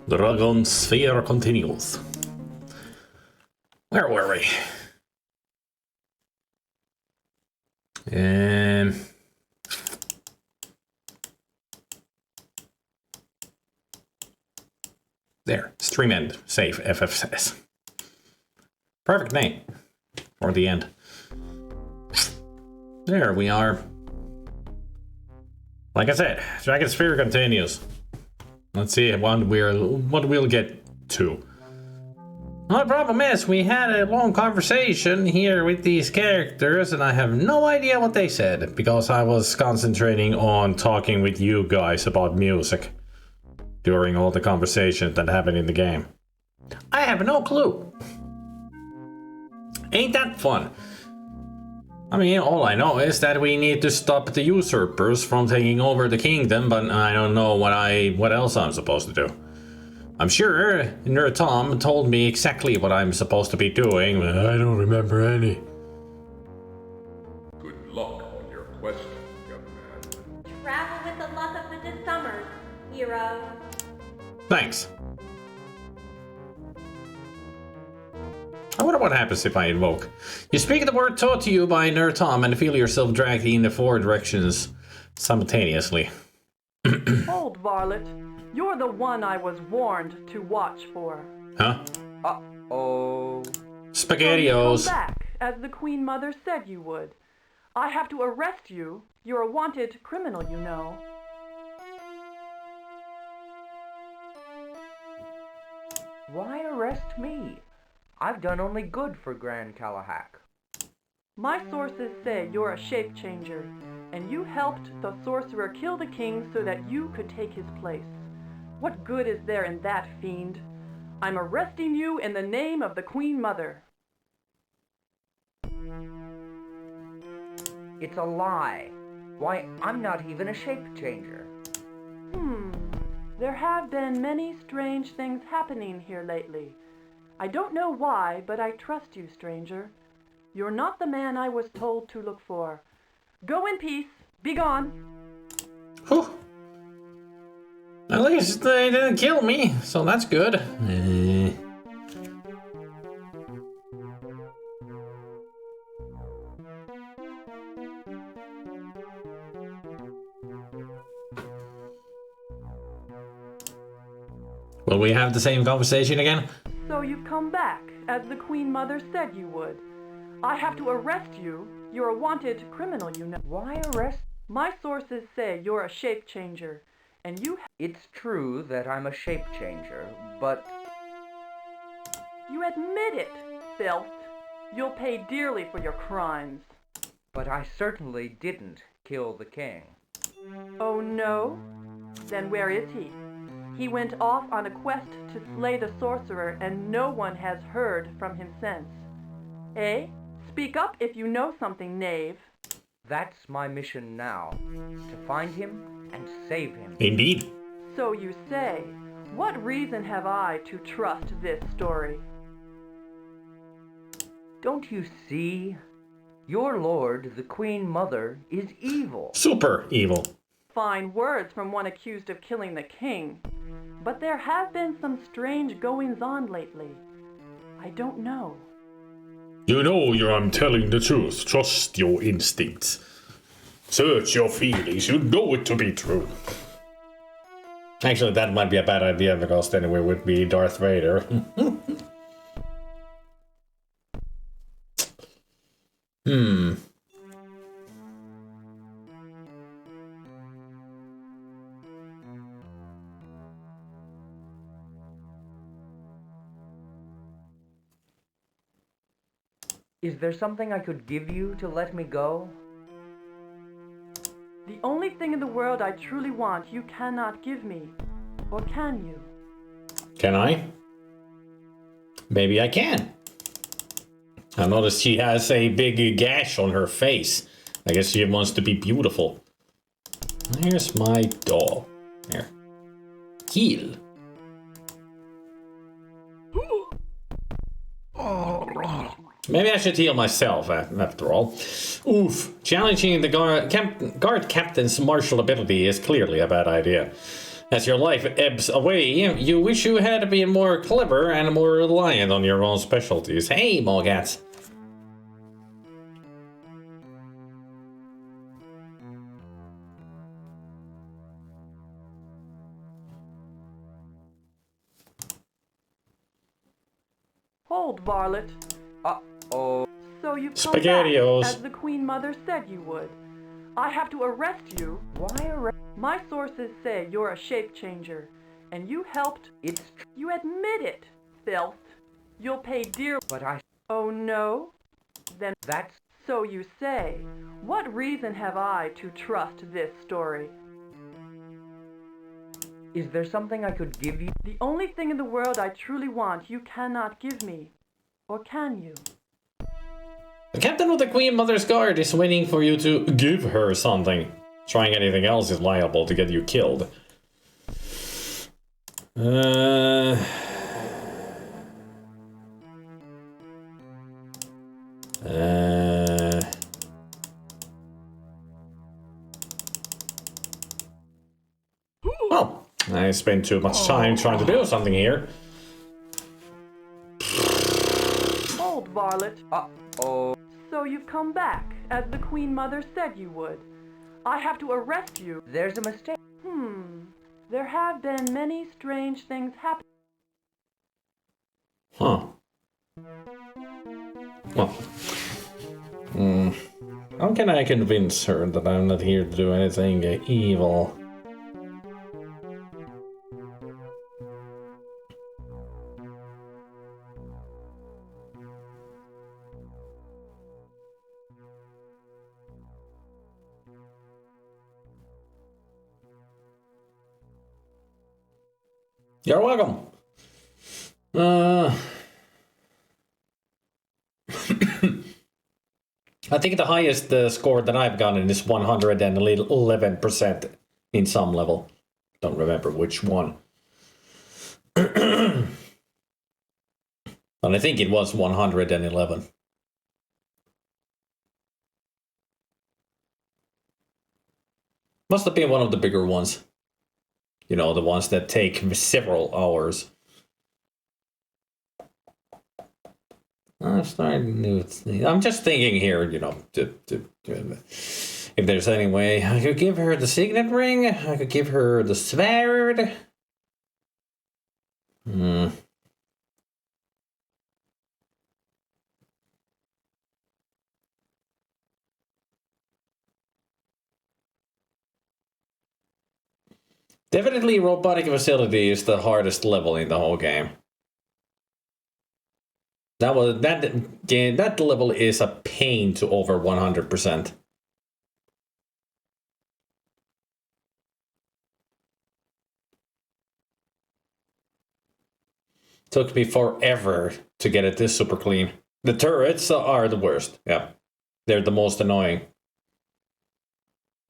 Dragonsphere continues. Where were we? There, stream end, save, FFS. Perfect name for the end. There we are. Like I said, Dragonsphere continues. Let's see what we'll get to. Well, the problem is, we had a long conversation here with these characters, and I have no idea what they said, because I was concentrating on talking with you guys about music during all the conversations that happened in the game. I have no clue. Ain't that fun? I mean, all I know is that we need to stop the usurpers from taking over the kingdom, but I don't know what else I'm supposed to do. I'm sure Nerd Tom told me exactly what I'm supposed to be doing, but I don't remember any. Good luck on your quest, young man. Travel with the luck of the Summers, hero. Thanks. I wonder what happens if I invoke. You speak the word taught to you by Nerd Tom and feel yourself dragged in the four directions simultaneously. Hold, varlet. You're the one I was warned to watch for. Huh? Uh-oh. SpaghettiOs. Come back, as the Queen Mother said you would. I have to arrest you. You're a wanted criminal, you know. Why arrest me? I've done only good for Grand Calahack. My sources say you're a shape changer, and you helped the sorcerer kill the king so that you could take his place. What good is there in that, fiend? I'm arresting you in the name of the Queen Mother. It's a lie. Why, I'm not even a shape changer. There have been many strange things happening here lately. I don't know why, but I trust you, stranger. You're not the man I was told to look for. Go in peace. Be gone. Whew. At least they didn't kill me, so that's good. Will we have the same conversation again? So you've come back, as the Queen Mother said you would. I have to arrest you. You're a wanted criminal, you know. Why arrest? My sources say you're a shape changer, and you... It's true that I'm a shape changer, but... You admit it, filth. You'll pay dearly for your crimes. But I certainly didn't kill the king. Oh no? Then where is he? He went off on a quest to slay the sorcerer, and no one has heard from him since. Eh? Speak up if you know something, knave. That's my mission now, to find him and save him. Indeed. So you say. What reason have I to trust this story? Don't you see? Your lord, the Queen Mother, is evil. Super evil. Fine words from one accused of killing the king. But there have been some strange goings-on lately. I don't know. You know I'm telling the truth. Trust your instincts. Search your feelings. You know it to be true. Actually, that might be a bad idea, because then we would be Darth Vader. Is there something I could give you to let me go? The only thing in the world I truly want you cannot give me. Or can you? Can I? Maybe I can. I noticed she has a big gash on her face. I guess she wants to be beautiful. Here's my doll. Here. Heal. Maybe I should heal myself, after all. Oof. Challenging the guard captain's martial ability is clearly a bad idea. As your life ebbs away, you wish you had been more clever and more reliant on your own specialties. Hey, Mogats. Hold, varlet. Uh-oh. So you've come Spaghettios. back, as the Queen Mother said you would. I have to arrest you. Why arrest? My sources say you're a shape changer, and you helped. You admit it, filth. You'll pay dear. But I... Oh no? Then That's... so you say. What reason have I to trust this story? Is there something I could give you? The only thing in the world I truly want you cannot give me. Or can you? The captain of the Queen Mother's Guard is waiting for you to give her something. Trying anything else is liable to get you killed. Well, I spent too much time trying to do something here. Hold, varlet. Uh-oh. So you've come back, as the Queen Mother said you would. I have to arrest you. There's a mistake. There have been many strange things happen. Huh. Well. How can I convince her that I'm not here to do anything evil? You're welcome. I think the highest score that I've gotten is 111% in some level. Don't remember which one. But I think it was 111. Must have been one of the bigger ones. You know, the ones that take several hours. I'm just thinking here, you know, if there's any way I could give her the signet ring, I could give her the sword. Definitely robotic facility is the hardest level in the whole game. That level is a pain to over 100%. Took me forever to get it this super clean. The turrets are the worst. Yeah, they're the most annoying.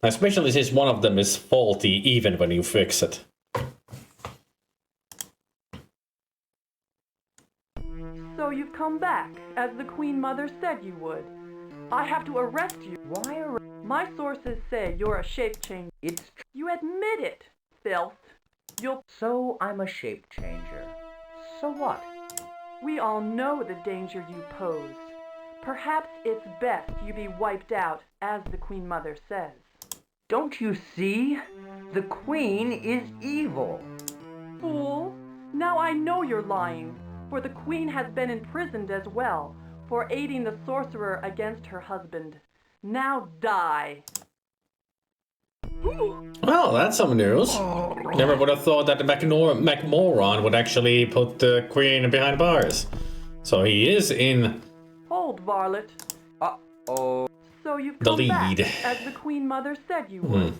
Especially since one of them is faulty even when you fix it. So you've come back, as the Queen Mother said you would. I have to arrest you. Why arrest? My sources say you're a shape changer. You admit it, filth. So I'm a shape changer. So what? We all know the danger you pose. Perhaps it's best you be wiped out, as the Queen Mother says. Don't you see? The Queen is evil. Fool! Now I know you're lying, for the Queen has been imprisoned as well, for aiding the sorcerer against her husband. Now die! Well, that's some news. Never would have thought that the McMoron would actually put the Queen behind bars. So he is in... Hold, varlet. Uh-oh. So you've the come lead. back, as the Queen Mother said you would.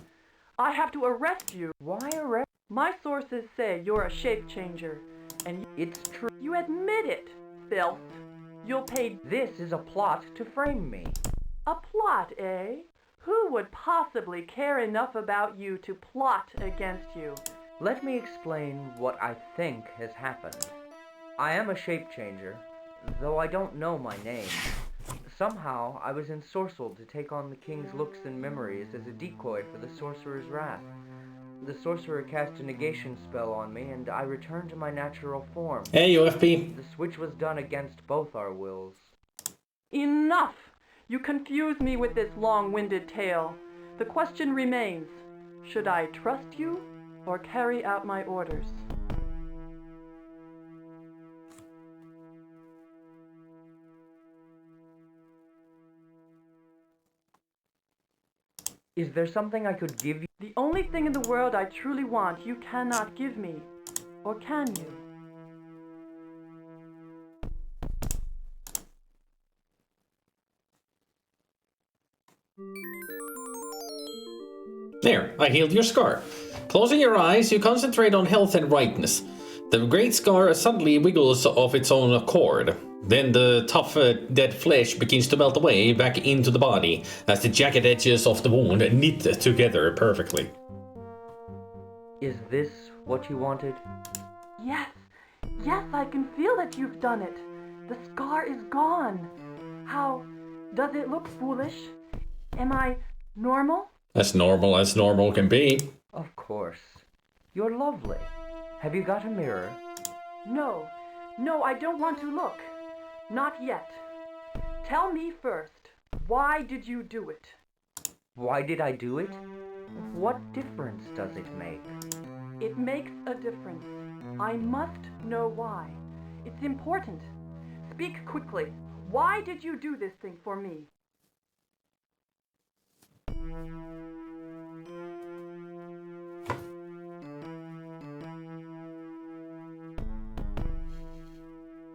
I have to arrest you. Why arrest? My sources say you're a shape changer, and It's true. you admit it, filth. You'll pay This is a plot to frame me. a plot, eh? Who would possibly care enough about you to plot against you? Let me explain what I think has happened. I am a shape changer, though I don't know my name. Somehow, I was ensorcelled to take on the king's looks and memories as a decoy for the sorcerer's wrath. The sorcerer cast a negation spell on me, and I returned to my natural form. Hey, UFP. The switch was done against both our wills. Enough! You confuse me with this long-winded tale. The question remains, should I trust you or carry out my orders? Is there something I could give you? The only thing in the world I truly want you cannot give me. Or can you? There, I healed your scar. Closing your eyes, you concentrate on health and rightness. The great scar suddenly wiggles of its own accord. Then the tough, dead flesh begins to melt away back into the body as the jagged edges of the wound knit together perfectly. Is this what you wanted? Yes, yes, I can feel that you've done it. The scar is gone. How does it look foolish? Am I normal? As normal can be. Of course. You're lovely. Have you got a mirror? No, I don't want to look. Not yet. Tell me first, why did you do it? Why did I do it? What difference does it make? It makes a difference. I must know why. It's important. Speak quickly. Why did you do this thing for me?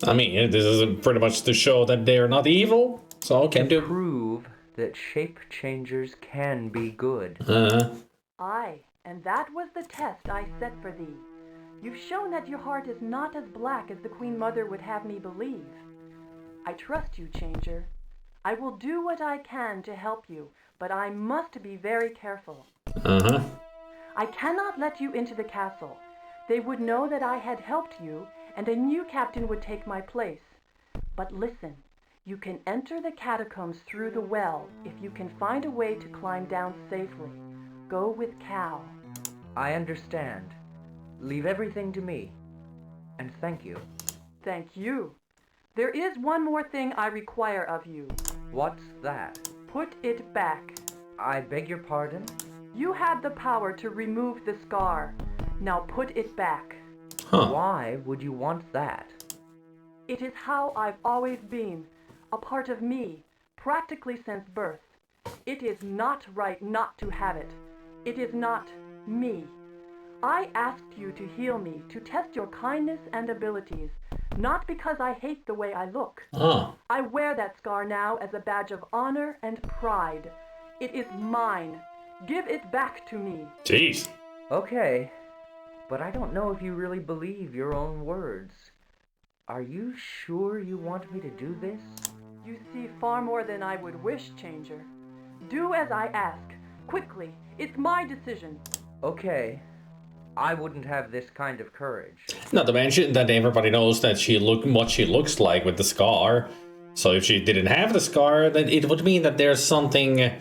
I mean, this is pretty much to show that they're not evil, so can do. Prove that shape changers can be good. Aye, and that was the test I set for thee. You've shown that your heart is not as black as the Queen Mother would have me believe. I trust you, Changer. I will do what I can to help you, but I must be very careful. I cannot let you into the castle. They would know that I had helped you, and a new captain would take my place. But listen, you can enter the catacombs through the well if you can find a way to climb down safely. Go with Cal. I understand. Leave everything to me. And thank you. Thank you. There is one more thing I require of you. What's that? Put it back. I beg your pardon? You had the power to remove the scar. Now put it back. Why would you want that? It is how I've always been, a part of me, practically since birth. It is not right not to have it. It is not me. I asked you to heal me, to test your kindness and abilities, not because I hate the way I look. I wear that scar now as a badge of honor and pride. It is mine. Give it back to me. Jeez. Okay. But I don't know if you really believe your own words. Are you sure you want me to do this? You see far more than I would wish, Changer. Do as I ask. Quickly. It's my decision. Okay. I wouldn't have this kind of courage. Not to mention that everybody knows that what she looks like with the scar. So if she didn't have the scar, then it would mean that there's something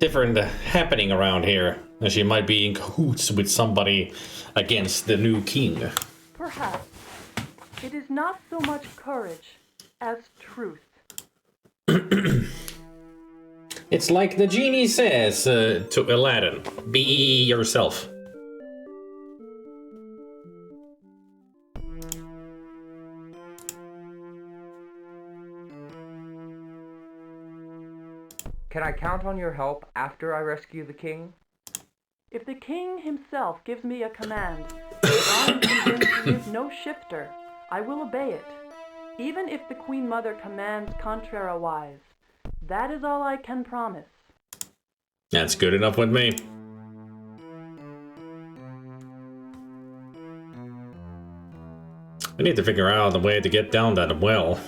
different happening around here. And she might be in cahoots with somebody against the new king. Perhaps. It is not so much courage as truth. It's like the genie says to Aladdin, be yourself. Can I count on your help after I rescue the king? If the king himself gives me a command, I am convinced he is no shifter. I will obey it, even if the Queen Mother commands contrariwise. That is all I can promise. That's good enough with me. We need to figure out a way to get down that well.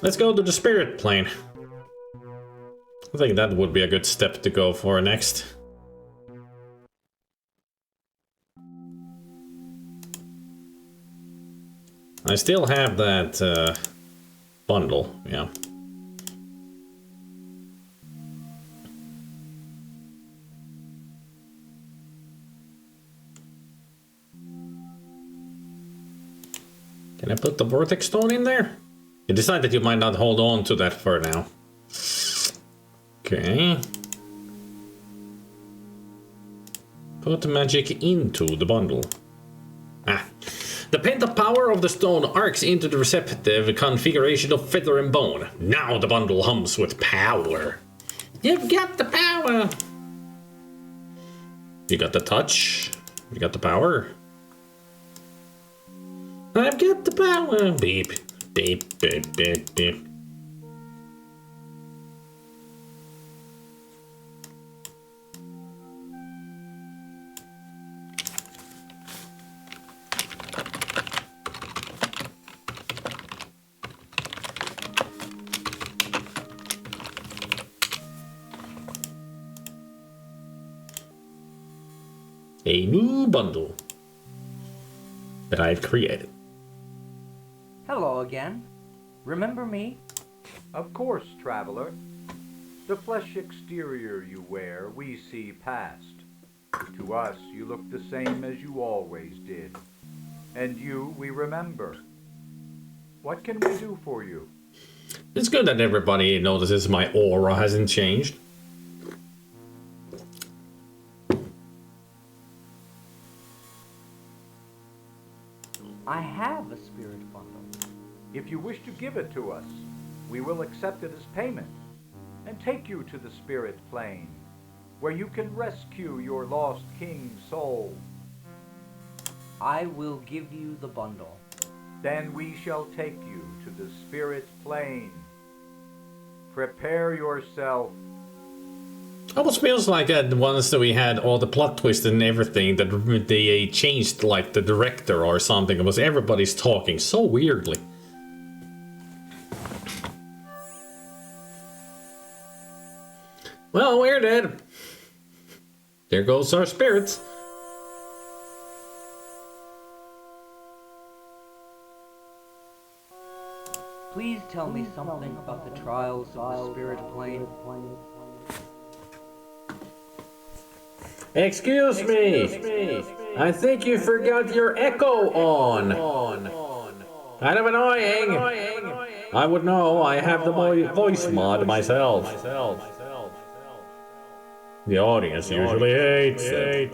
Let's go to the spirit plane. I think that would be a good step to go for next. I still have that bundle, yeah. Can I put the vortex stone in there? You decide that you might not hold on to that for now. Okay. Put the magic into the bundle. Ah. The pent-up power of the stone arcs into the receptive configuration of feather and bone. Now the bundle hums with power. You've got the power. You got the touch. You got the power. I've got the power. Beep, beep, beep, beep, beep. A new bundle that I've created. Hello again. Remember me? Of course, traveler. The flesh exterior you wear, we see past. To us, you look the same as you always did. And you, we remember. What can we do for you? It's good that everybody notices my aura hasn't changed. I have a spirit bundle. If you wish to give it to us, we will accept it as payment and take you to the spirit plane, where you can rescue your lost king's soul. I will give you the bundle. Then we shall take you to the spirit plane. Prepare yourself. Almost feels like once that we had all the plot twists and everything, that they changed like the director or something. It was everybody's talking so weirdly. Well, we're dead. There goes our spirits. Please tell me something about the trials of the spirit plane. Excuse me. I think you forgot your echo on. Kind of annoying. I would know. I have the voice mod myself. The audience usually hates it.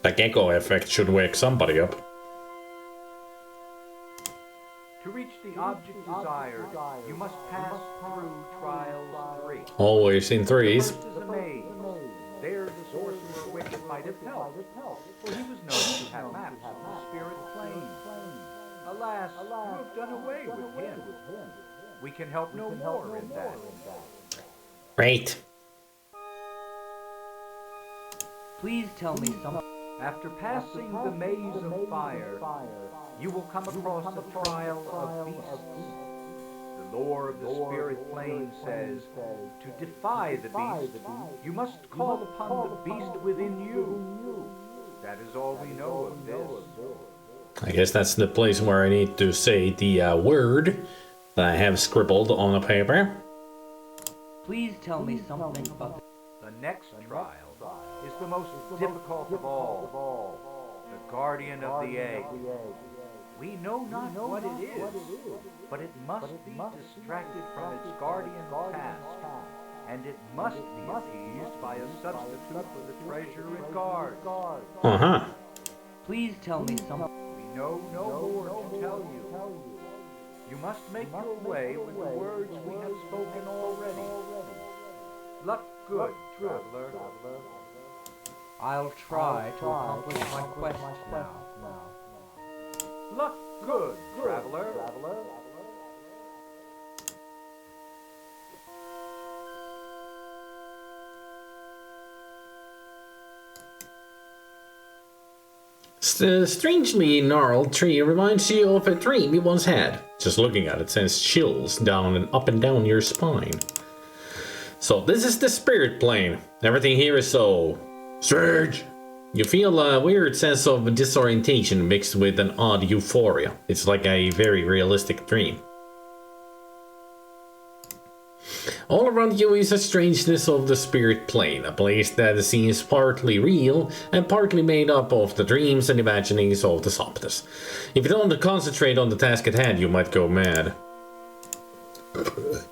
The echo effect should wake somebody up. To reach the object desired, you must pass through trials 3. Always in threes. First is a maze. There the sorcerer wicked might have helped, for he was known to have maps of the spirit plane. Alas, you have done away with him. We can help no more in that. Great. Please tell me something. After passing the maze of fire, you will come across the trial of beasts. The lore of the spirit plane says, to defy the beast, you must call upon the beast within you. That is all we know of this. I guess that's the place where I need to say the word that I have scribbled on a paper. Please tell me something about The next trial is the most difficult of all, the guardian of the egg. We know not what it is, but it must be distracted from its guardian task, and it must be appeased by a substitute for the treasure it guards. Uh-huh. Please tell me something. We know no more to tell you. You must make your way with the words we have spoken already. Luck good, traveler. I'll try to accomplish my quest now. Luck good, traveler. The strangely gnarled tree reminds you of a dream you once had. Just looking at it sends chills down and up and down your spine. So this is the spirit plane. Everything here is so strange. You feel a weird sense of disorientation mixed with an odd euphoria. It's like a very realistic dream. All around you is a strangeness of the spirit plane, a place that seems partly real and partly made up of the dreams and imaginings of the Soptus. If you don't concentrate on the task at hand, you might go mad.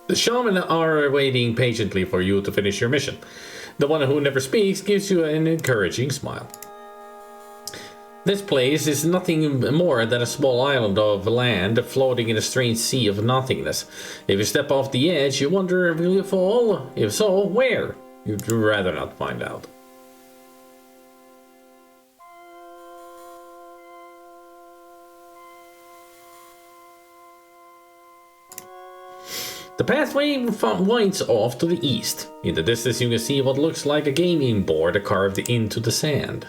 The shaman are waiting patiently for you to finish your mission. The one who never speaks gives you an encouraging smile. This place is nothing more than a small island of land floating in a strange sea of nothingness. If you step off the edge, you wonder, will you fall? If so, where? You'd rather not find out. The pathway winds off to the east. In the distance you can see what looks like a gaming board carved into the sand.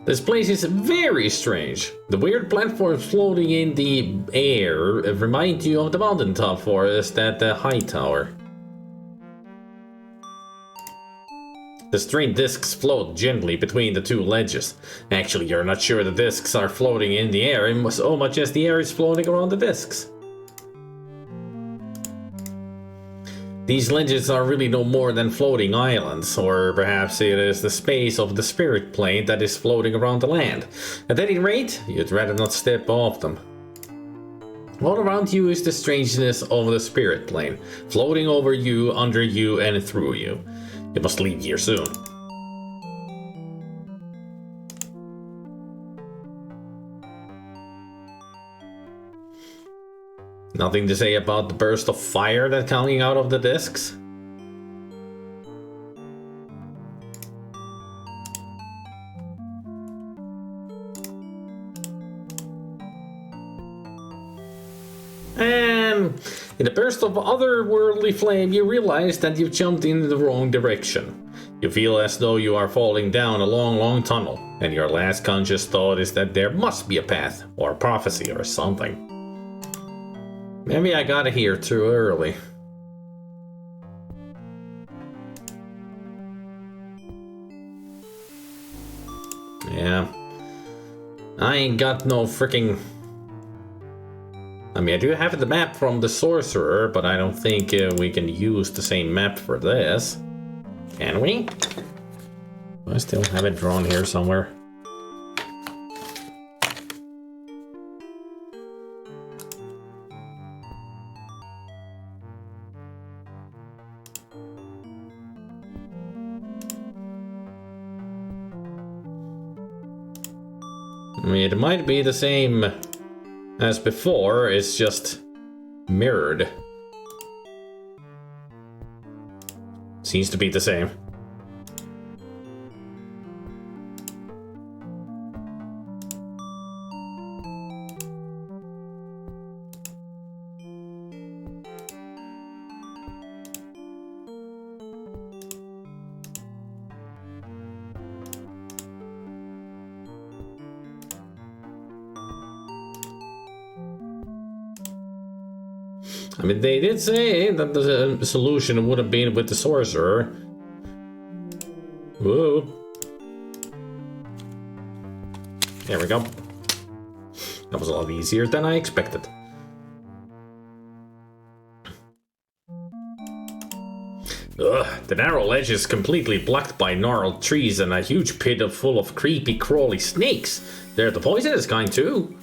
This place is very strange. The weird platforms floating in the air remind you of the mountaintop forest at the high tower. The strange discs float gently between the two ledges. Actually, you're not sure the discs are floating in the air so much as the air is floating around the discs. These ledges are really no more than floating islands, or perhaps it is the space of the spirit plane that is floating around the land. At any rate, you'd rather not step off them. All around you is the strangeness of the spirit plane, floating over you, under you, and through you. You must leave here soon. Nothing to say about the burst of fire that's coming out of the discs? And in a burst of otherworldly flame, you realize that you've jumped in the wrong direction. You feel as though you are falling down a long, long tunnel, and your last conscious thought is that there must be a path, or a prophecy, or something. Maybe I got here too early. Yeah. I ain't got no freaking... I mean, I do have the map from the sorcerer, but I don't think we can use the same map for this. Can we? I still have it drawn here somewhere. I mean, it might be the same as before, it's just mirrored. Seems to be the same. I mean, they did say that the solution would have been with the sorcerer. Whoa. There we go. That was a lot easier than I expected. Ugh, the narrow ledge is completely blocked by gnarled trees and a huge pit full of creepy, crawly snakes. They're the poisonous kind, too.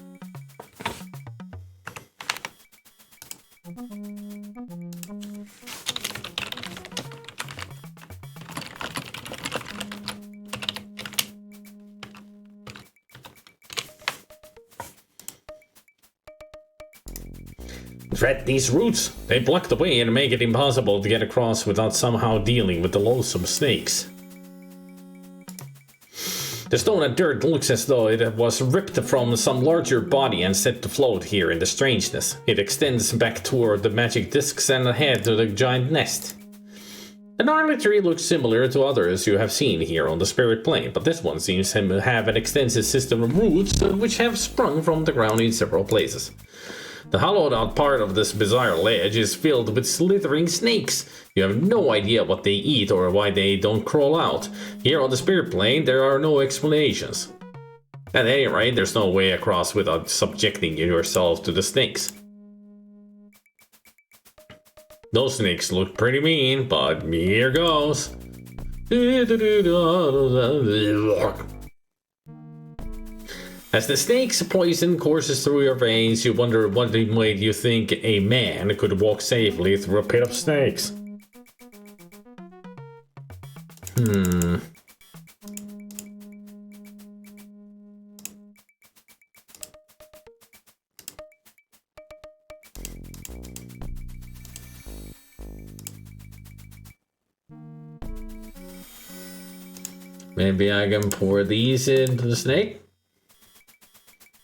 Dread these roots. They block the way and make it impossible to get across without somehow dealing with the loathsome snakes. The stone and dirt looks as though it was ripped from some larger body and set to float here in the strangeness. It extends back toward the magic discs and ahead to the giant nest. The gnarly tree looks similar to others you have seen here on the spirit plane, but this one seems to have an extensive system of roots which have sprung from the ground in several places. The hollowed out part of this bizarre ledge is filled with slithering snakes. You have no idea what they eat or why they don't crawl out. Here on the spirit plane, there are no explanations. At any rate, there's no way across without subjecting yourself to the snakes. Those snakes look pretty mean, but here goes. As the snake's poison courses through your veins, you wonder what made you think a man could walk safely through a pit of snakes. Maybe I can pour these into the snake?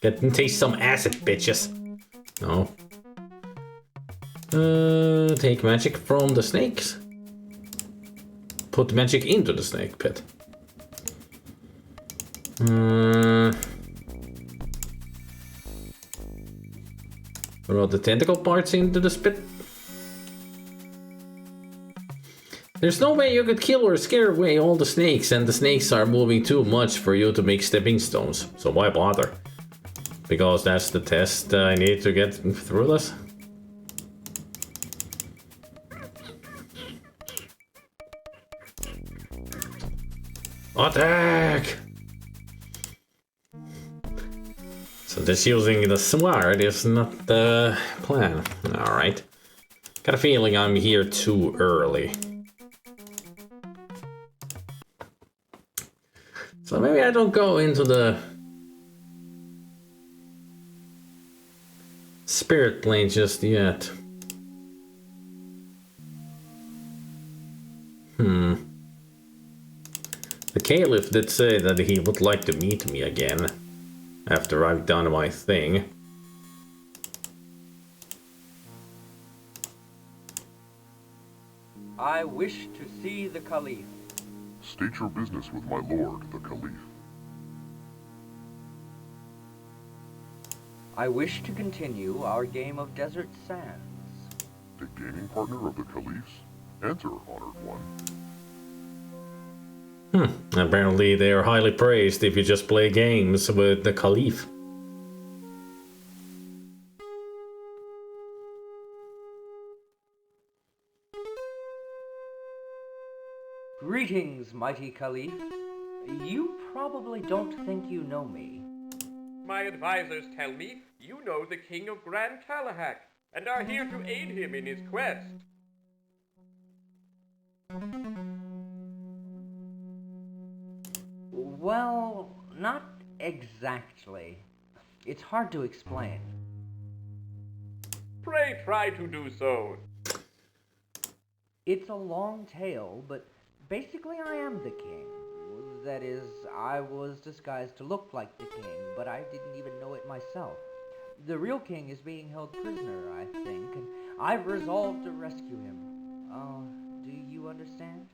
Get and taste some acid, bitches. No. Take magic from the snakes. Put magic into the snake pit. Throw the tentacle parts into the spit. There's no way you could kill or scare away all the snakes, and the snakes are moving too much for you to make stepping stones. So why bother? Because that's the test I need to get through this. Attack! So just using the sword is not the plan. Alright. Got a feeling I'm here too early. So maybe I don't go into the spirit plane just yet. The Caliph did say that he would like to meet me again after I've done my thing. I wish to see the Caliph. State your business with my lord, the Caliph. I wish to continue our game of Desert Sands. The gaming partner of the Caliphs? Enter, honored one. Apparently they are highly praised if you just play games with the Caliph. Greetings, mighty Caliph. You probably don't think you know me. My advisors tell me you know the King of Grand Kalahak and are here to aid him in his quest. Well, not exactly. It's hard to explain. Pray try to do so. It's a long tale, but basically I am the king. That is, I was disguised to look like the king, but I didn't even know it myself. The real king is being held prisoner, I think, and I've resolved to rescue him. Do you understand?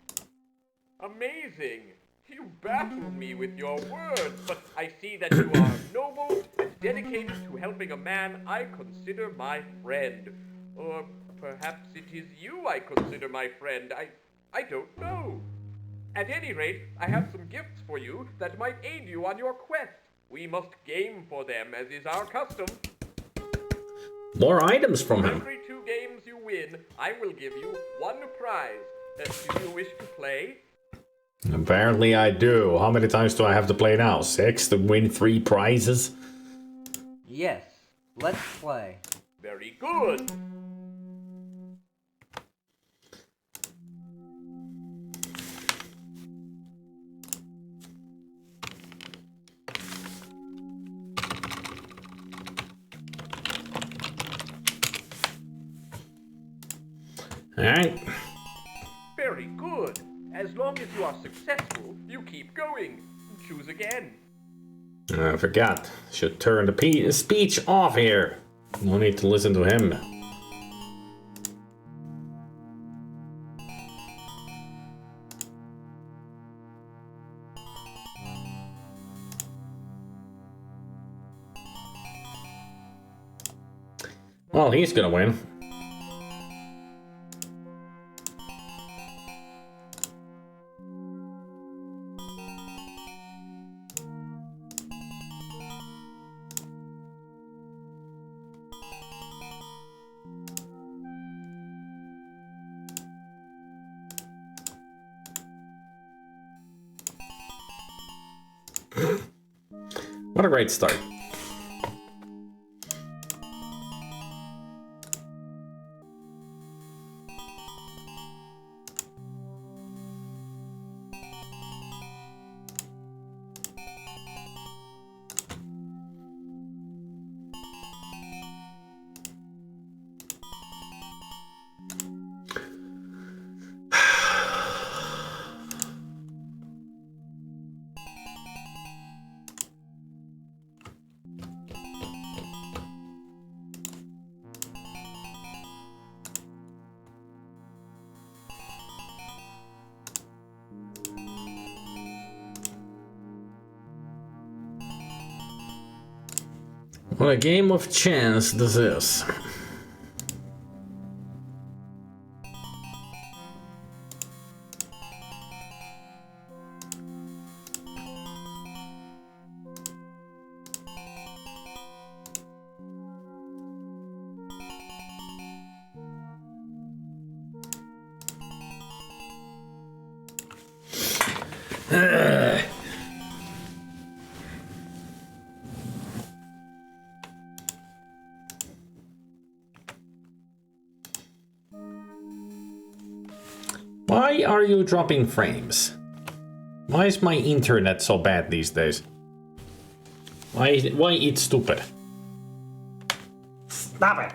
Amazing! You baffle me with your words, but I see that you are noble and dedicated to helping a man I consider my friend. Or perhaps it is you I consider my friend. I don't know. At any rate, I have some gifts for you that might aid you on your quest. We must game for them, as is our custom. More items from him. Every 2 games you win, I will give you 1 prize. Do you wish to play? Apparently I do. How many times do I have to play now? 6 to win 3 prizes? Yes, let's play. Very good. Alright. Very good. As long as you are successful, you keep going. Choose again. I forgot. Should turn the speech off here. No need to listen to him. Well, he's gonna win. What a great start. What a game of chance this is. Why are you dropping frames? Why is my internet so bad these days? Why it's stupid? Stop it!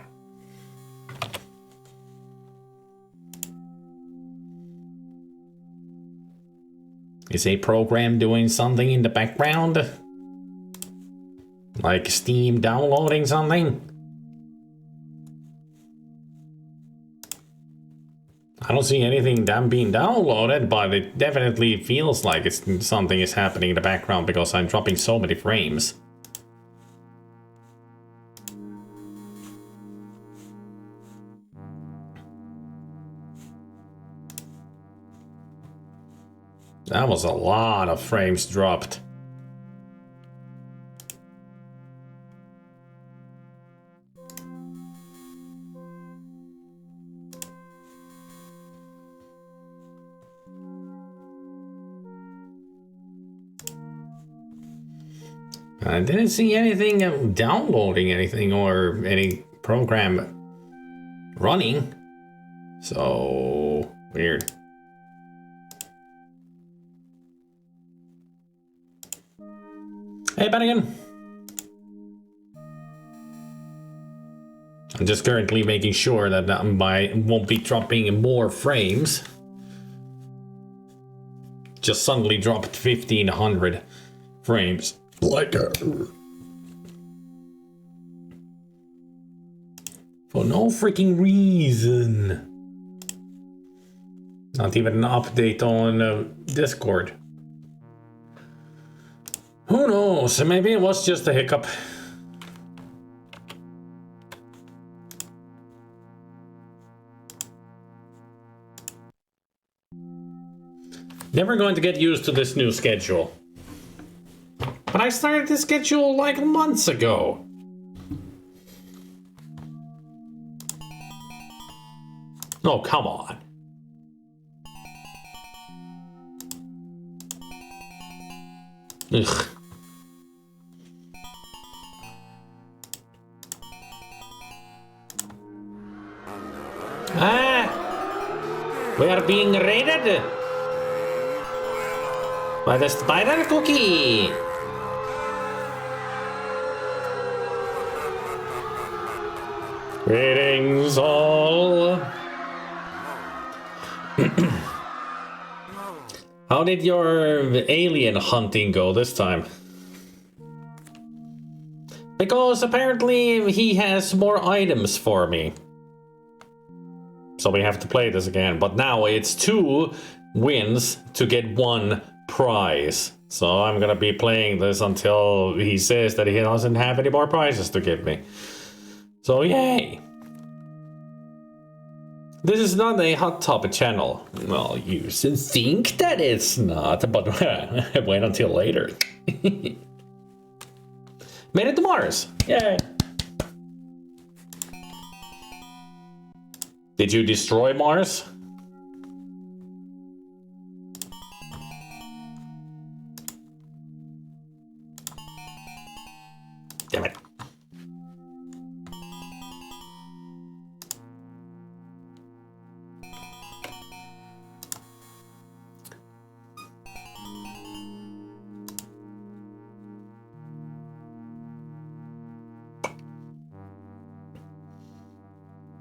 Is a program doing something in the background? Like Steam downloading something? I don't see anything being downloaded, but it definitely feels like something is happening in the background because I'm dropping so many frames. That was a lot of frames dropped. I didn't see anything downloading anything or any program running. So weird. Hey, Bennigan. I'm just currently making sure that I won't be dropping more frames. Just suddenly dropped 1500 frames. Like for no freaking reason. Not even an update on Discord. Who knows? Maybe it was just a hiccup. Never going to get used to this new schedule. But I started this schedule like months ago. Oh, come on. Ugh. Ah! We are being raided by the spider cookie. Greetings all. How did your alien hunting go this time? Because apparently he has more items for me. So we have to play this again. But now it's 2 wins to get 1 prize. So I'm gonna be playing this until he says that he doesn't have any more prizes to give me. So yay! This is not a Hot Topic channel. Well, you think that it's not, but wait until later. Made it to Mars! Yay! Did you destroy Mars? Damn it.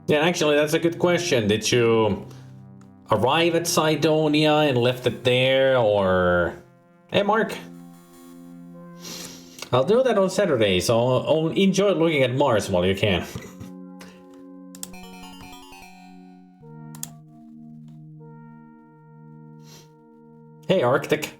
Yeah, actually, that's a good question. Did you arrive at Cydonia and left it there, or... Hey, Mark. I'll do that on Saturday, so I'll enjoy looking at Mars while you can. Hey, Arctic.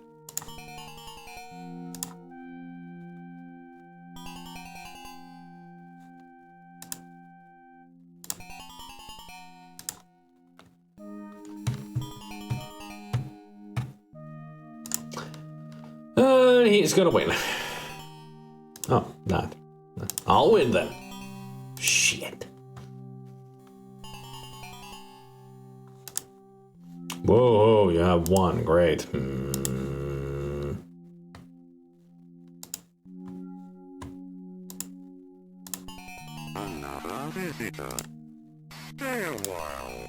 He's gonna win. Oh, not. I'll win then. Shit. Whoa, you have 1. Great. Another visitor. Stay a while.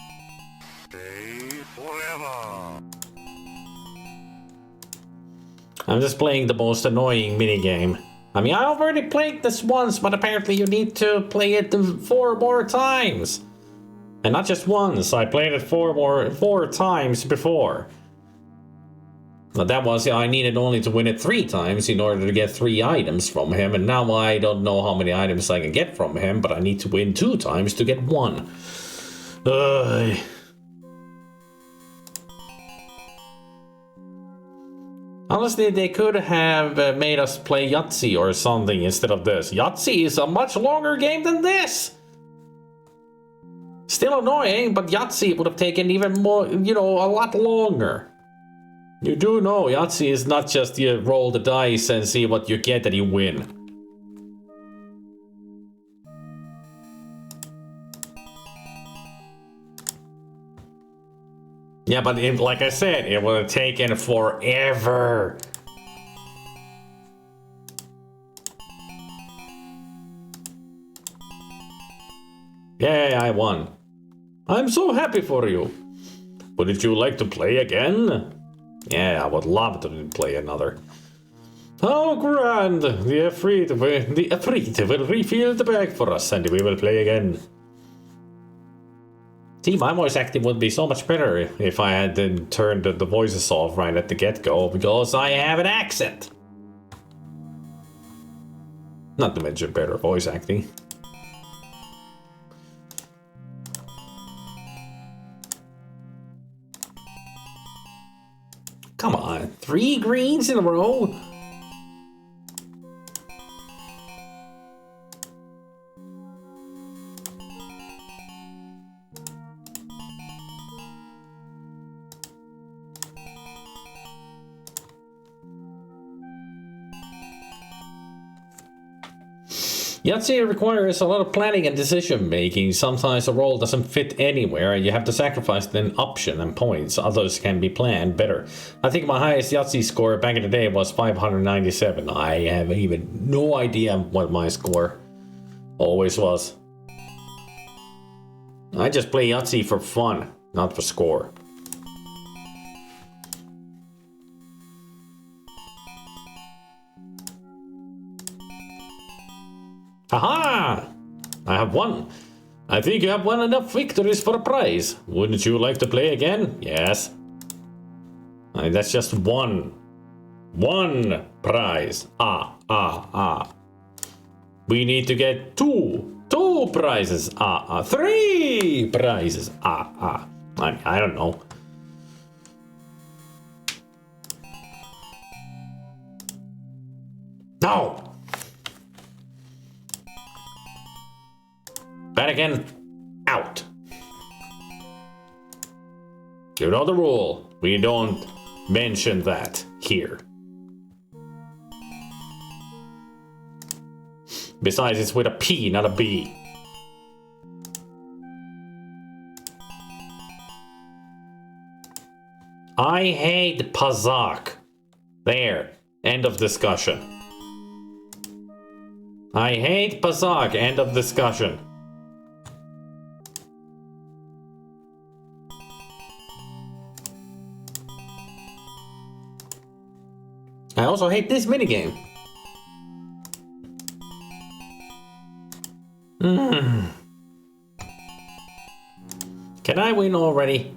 Stay forever. I'm just playing the most annoying minigame. I mean, I already played this once, but apparently you need to play it 4 more times. And not just once, I played it 4 times before. But that was, I needed only to win it 3 times in order to get 3 items from him, and now I don't know how many items I can get from him, but I need to win 2 times to get 1. Honestly, they could have made us play Yahtzee or something instead of this. Yahtzee is a much longer game than this! Still annoying, but Yahtzee would have taken even more, you know, a lot longer. You do know Yahtzee is not just you roll the dice and see what you get and you win. Yeah, but like I said, it would have taken forever. Yay, I won. I'm so happy for you. Wouldn't you like to play again? Yeah, I would love to play another. How grand! The Efreet will refill the bag for us and we will play again. See, my voice acting would be so much better if I had turned the voices off right at the get-go, because I have an accent. Not to mention better voice acting. Come on, 3 greens in a row? Yahtzee requires a lot of planning and decision making. Sometimes a roll doesn't fit anywhere and you have to sacrifice an option and points. Others can be planned better. I think my highest Yahtzee score back in the day was 597. I have even no idea what my score always was. I just play Yahtzee for fun, not for score. Aha! I have won. I think you have won enough victories for a prize. Wouldn't you like to play again? Yes. That's just one. One prize. We need to get two prizes. 3 prizes. I don't know. No. Back again. Out. You know the rule. We don't mention that here. Besides, it's with a P, not a B. I hate Pazak. There. End of discussion. I hate Pazak. End of discussion. I also hate this minigame. Can I win already?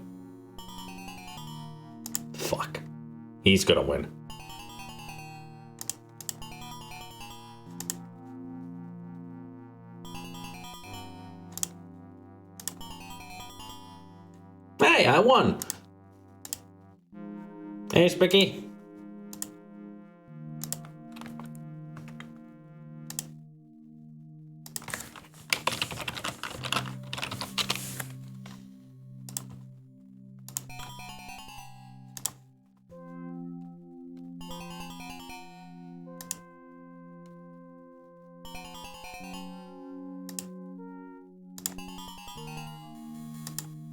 Fuck. He's gonna win. Hey, I won. Hey, Spicky.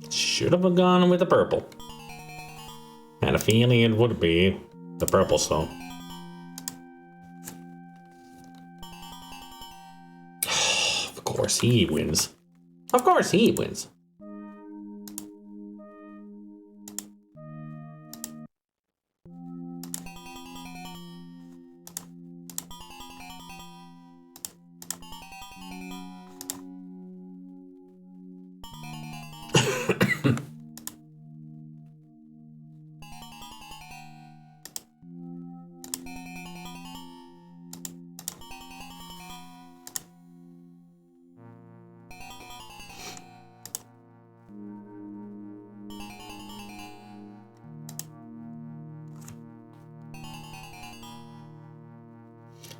Should have gone with the purple. Had a feeling it would be the purple stone. Of course he wins. Of course he wins.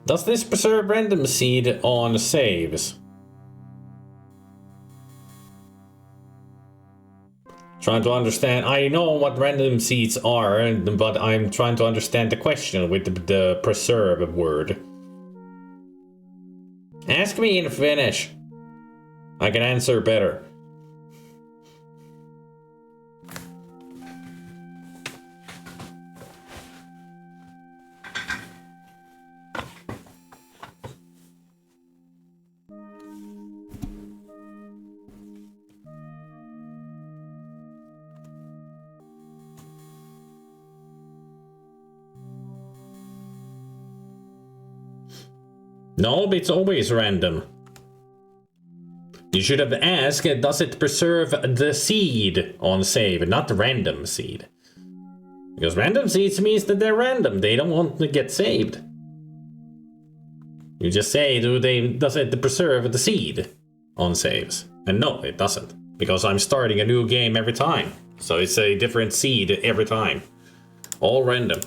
Does this preserve random seed on saves? Trying to understand. I know what random seeds are, but I'm trying to understand the question with the preserve word. Ask me in Finnish. I can answer better. No, it's always random. You should have asked, does it preserve the seed on save, not the random seed? Because random seeds means that they're random, they don't want to get saved. You just say, does it preserve the seed on saves? And no, it doesn't. Because I'm starting a new game every time. So it's a different seed every time. All random.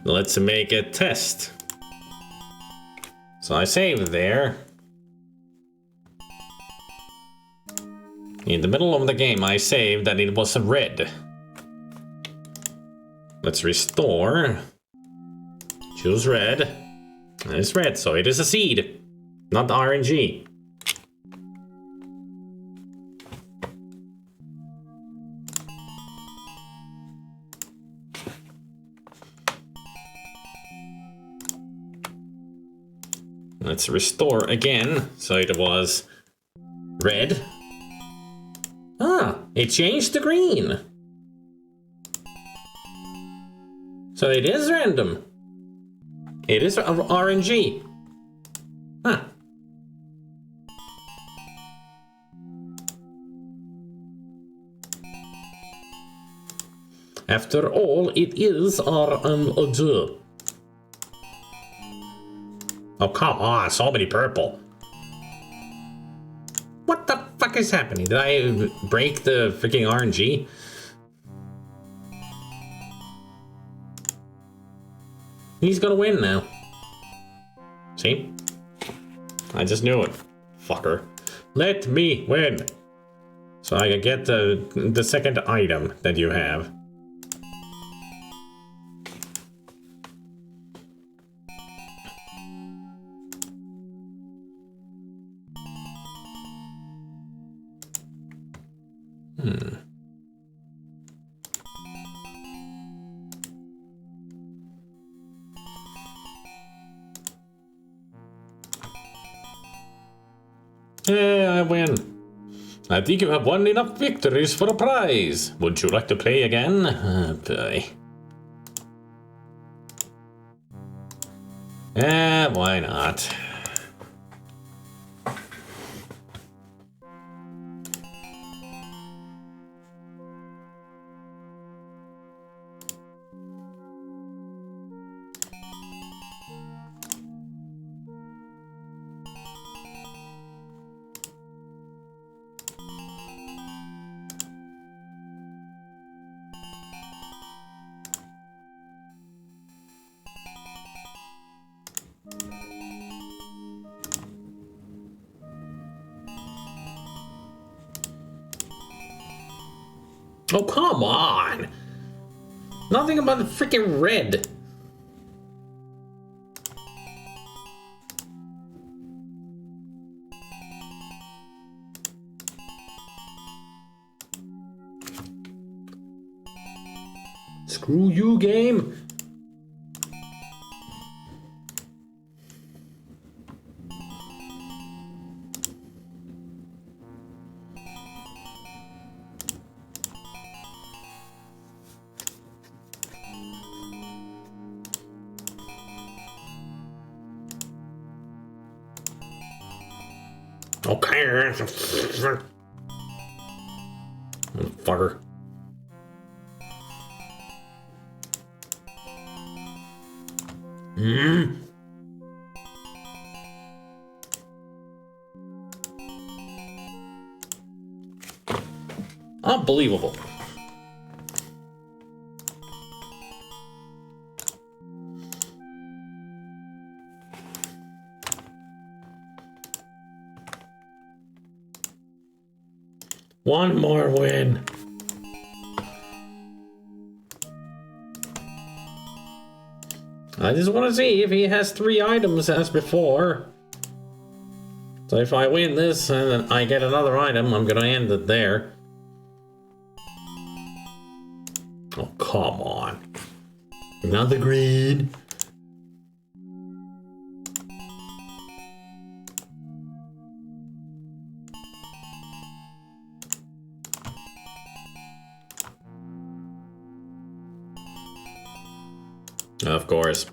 Let's make a test. So I saved there. In the middle of the game I saved that it was red. Let's restore. Choose red. And it's red, so it is a seed, not RNG. Let's restore again. So it was red. Ah, it changed to green. So it is random. It is RNG. Huh. After all, it is RNG. Oh, come on, so many purple. What the fuck is happening? Did I break the freaking RNG? He's gonna win now. See? I just knew it. Fucker. Let me win! So I can get the second item that you have. Yeah, I win. I think you have won enough victories for a prize. Would you like to play again? Boy. Yeah, why not? Oh, come on! Nothing about the freaking red. Screw you, game. Okay. Motherfucker. Unbelievable. One more win. I just want to see if he has 3 items as before. So if I win this and then I get another item, I'm gonna end it there. Oh, come on. Not the green. Of course.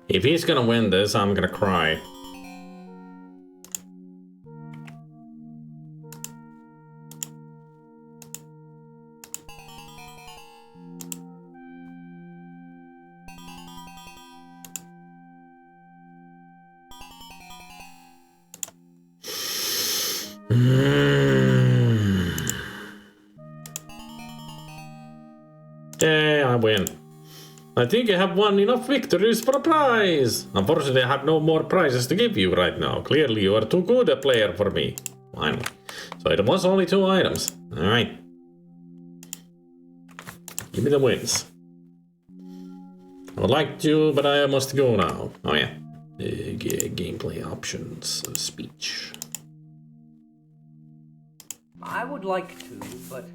If he's gonna win this, I'm gonna cry. Yeah, I win. I think I have won enough victories for a prize. Unfortunately, I have no more prizes to give you right now. Clearly, you are too good a player for me. Finally. So it was only 2 items. Alright. Give me the wins. I would like to, but I must go now. Oh yeah. Gameplay options, speech. I would like to, but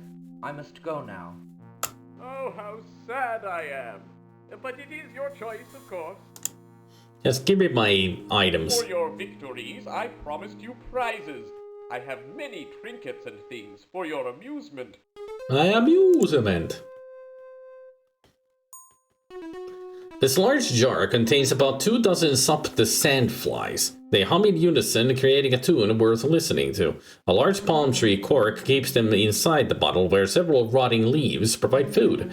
I must go now. Oh, how sad I am. But it is your choice, of course. Just give me my items. For your victories, I promised you prizes. I have many trinkets and things for your amusement. My amusement. This large jar contains about 2 dozen supped sandflies. They hum in unison, creating a tune worth listening to. A large palm tree cork keeps them inside the bottle, where several rotting leaves provide food.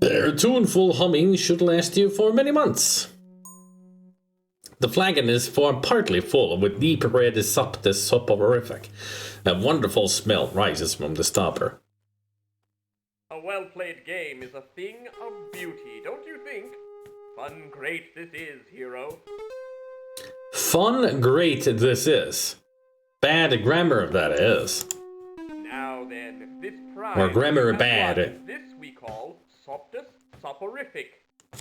Their tuneful humming should last you for many months. The flagon is partly full with deep red soporific. A wonderful smell rises from the stopper. A well-played game is a thing of beauty, don't you think? Fun great this is, hero. Fun great this is. Bad grammar that is. Now then, this prize... Or grammar you have bad. won. This we call Soptus Soporific.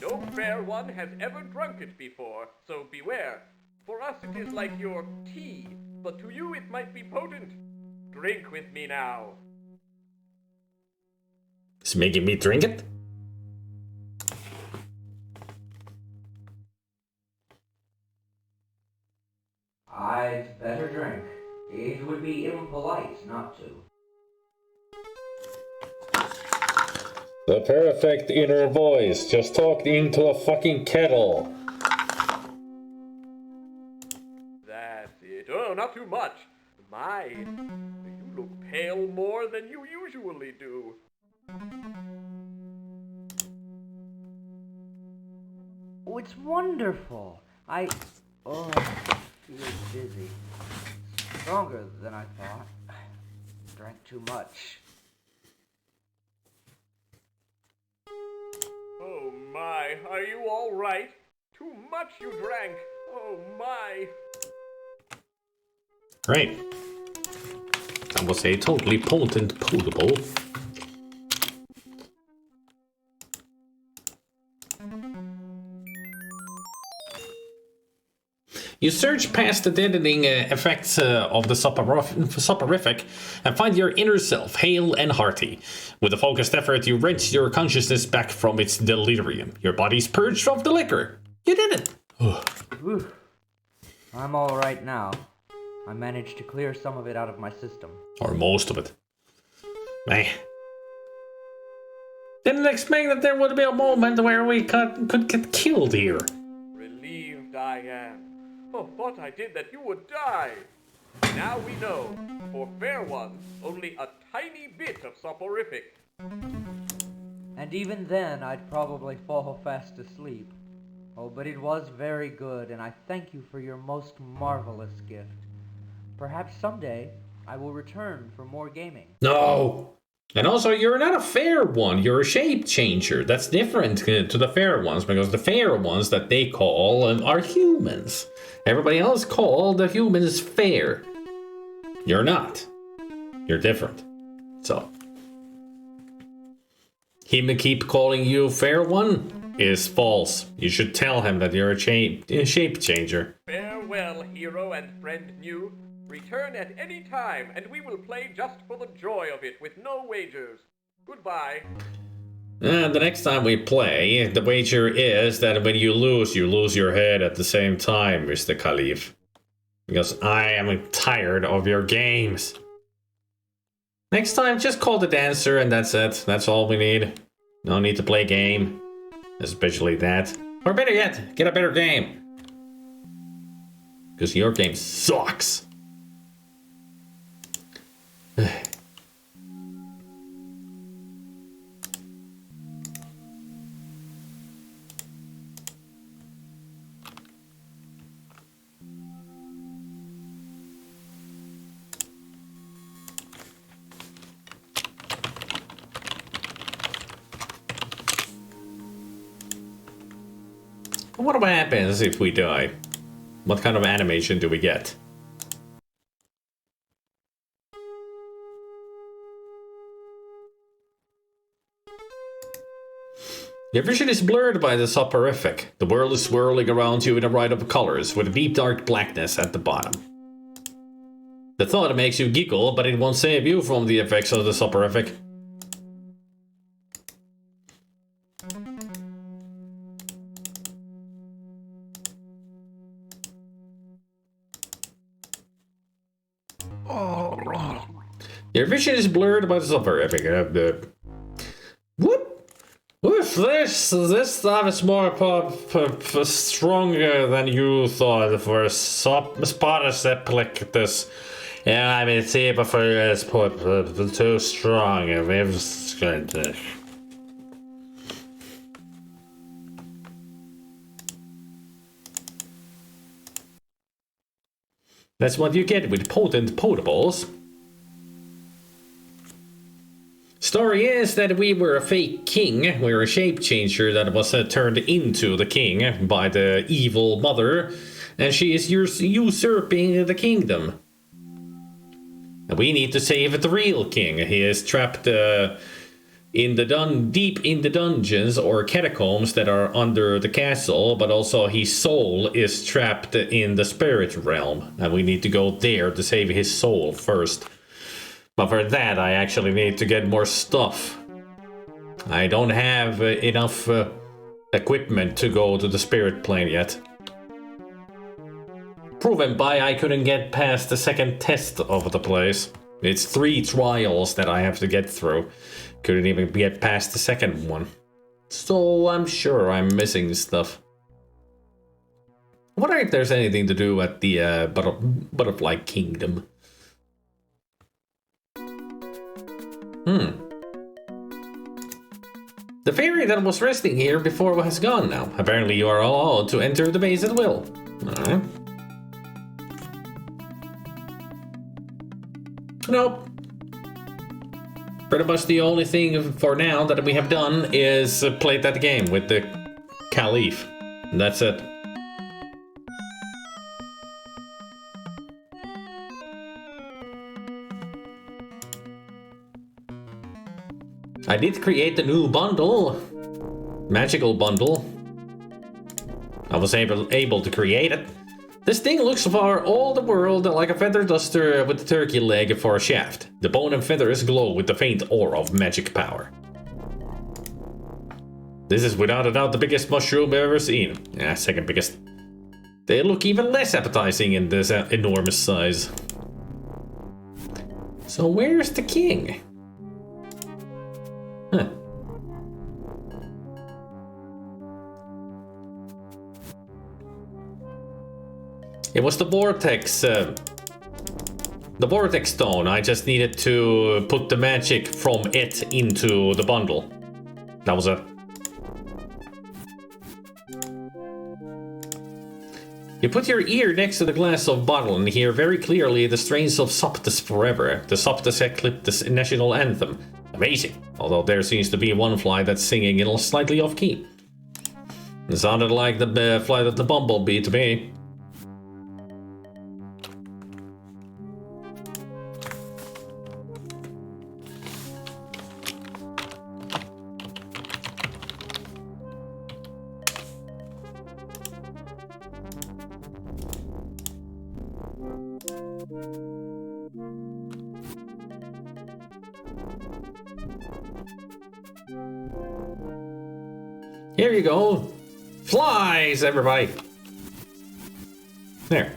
No fair one has ever drunk it before, so beware. For us it is like your tea, but to you it might be potent. Drink with me now. It's making me drink it? I'd better drink. It would be impolite not to. The perfect inner voice just talked into a fucking kettle. That's it. Oh, not too much. My, you look pale more than you usually do. Oh, it's wonderful. I feel dizzy. Stronger than I thought. Drank too much. Oh my, are you all right? Too much you drank. Oh my. Right. That was a totally potent potable. You search past the deadening effects of the soporific and find your inner self, hale and hearty. With a focused effort, you wrench your consciousness back from its delirium. Your body's purged of the liquor. You did it! Whew. I'm all right now. I managed to clear some of it out of my system. Or most of it. Man. Didn't expect that there would be a moment where we could get killed here. Relieved I am. Oh, thought I did that you would die. Now we know. For fair ones, only a tiny bit of soporific. And even then, I'd probably fall fast asleep. Oh, but it was very good, and I thank you for your most marvelous gift. Perhaps someday, I will return for more gaming. No! And also, you're not a fair one, you're a shape changer. That's different to the fair ones, because the fair ones that they call are humans. Everybody else called the humans fair. You're not. You're different. So, him keep calling you fair one is false. You should tell him that you're a shape changer. Farewell, hero and friend new. Return at any time, and we will play just for the joy of it, with no wagers. Goodbye. And the next time we play, the wager is that when you lose your head at the same time, Mr. Caliph. Because I am tired of your games. Next time, just call the dancer and that's it. That's all we need. No need to play game. Especially that. Or better yet, get a better game. Because your game sucks. What happens if we die? What kind of animation do we get? Your vision is blurred by the soporific. The world is swirling around you in a ride of colors, with a deep dark blackness at the bottom. The thought makes you giggle, but it won't save you from the effects of the soporific. Your vision is blurred by the soporific. Whoop! Woof, this stuff is more stronger than you thought for a spotus epictus. Yeah, I mean, see, but for it's too strong. It's good to... That's what you get with potent potables. Story is that we were a fake king. We were a shape changer that was turned into the king by the evil mother, and she is usurping the kingdom. And we need to save the real king. He is trapped deep in the dungeons or catacombs that are under the castle, but also his soul is trapped in the spirit realm, and we need to go there to save his soul first. But for that, I actually need to get more stuff. I don't have enough equipment to go to the spirit plane yet. Proven by I couldn't get past the second test of the place. It's 3 trials that I have to get through. Couldn't even get past the second one. So I'm sure I'm missing stuff. I wonder if there's anything to do at the Butterfly Kingdom. The fairy that was resting here before has gone now. Apparently you are allowed to enter the base at will. Alright. Nope. Pretty much the only thing for now that we have done is play that game with the Caliph. And that's it. I did create a new bundle. Magical bundle. I was able to create it. This thing looks for all the world like a feather duster with a turkey leg for a shaft. The bone and feathers glow with the faint aura of magic power. This is without a doubt the biggest mushroom I've ever seen. Yeah, second biggest. They look even less appetizing in this enormous size. So where's the king? Huh. It was the vortex stone. I just needed to put the magic from it into the bundle. That was it. You put your ear next to the glass of bottle and hear very clearly the strains of Soptus Forever, the Soptus Ecliptus national anthem. Amazing, although there seems to be one fly that's singing in slightly off key. It sounded like the flight of the bumblebee to me. Here you go. Flies, everybody. There.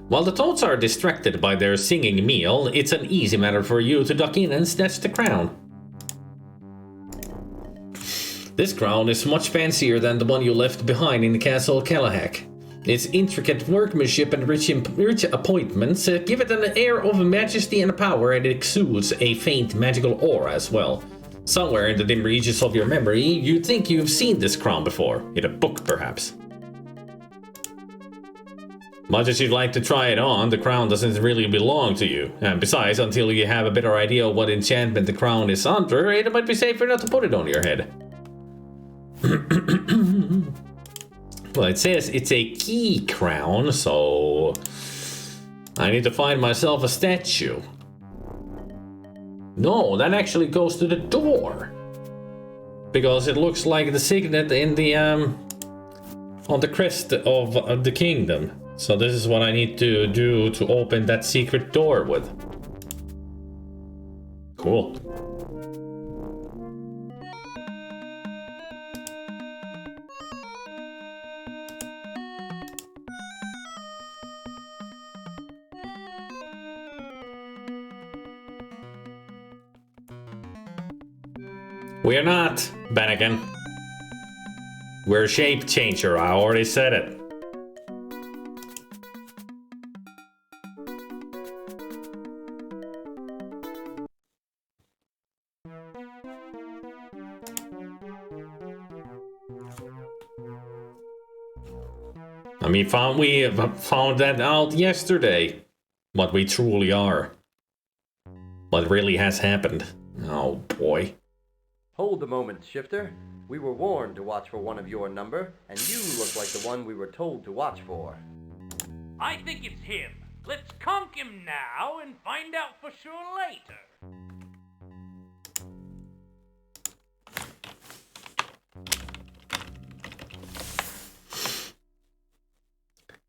While the toads are distracted by their singing meal, it's an easy matter for you to duck in and snatch the crown. This crown is much fancier than the one you left behind in Castle Callahak. Its intricate workmanship and rich appointments give it an air of majesty and power, and it exudes a faint magical aura as well. Somewhere in the dim regions of your memory, you think you've seen this crown before, in a book perhaps. Much as you'd like to try it on, the crown doesn't really belong to you. And besides, until you have a better idea of what enchantment the crown is under, it might be safer not to put it on your head. Well, it says it's a key crown, so I need to find myself a statue. No, that actually goes to the door. Because it looks like the signet in the on the crest of the kingdom. So this is what I need to do to open that secret door with. Cool. We're not, Bennigan. We're a shape changer, I already said it. I mean, we found that out yesterday. What we truly are. What really has happened. Oh boy. Hold a moment, Shifter. We were warned to watch for one of your number, and you look like the one we were told to watch for. I think it's him. Let's conk him now and find out for sure later.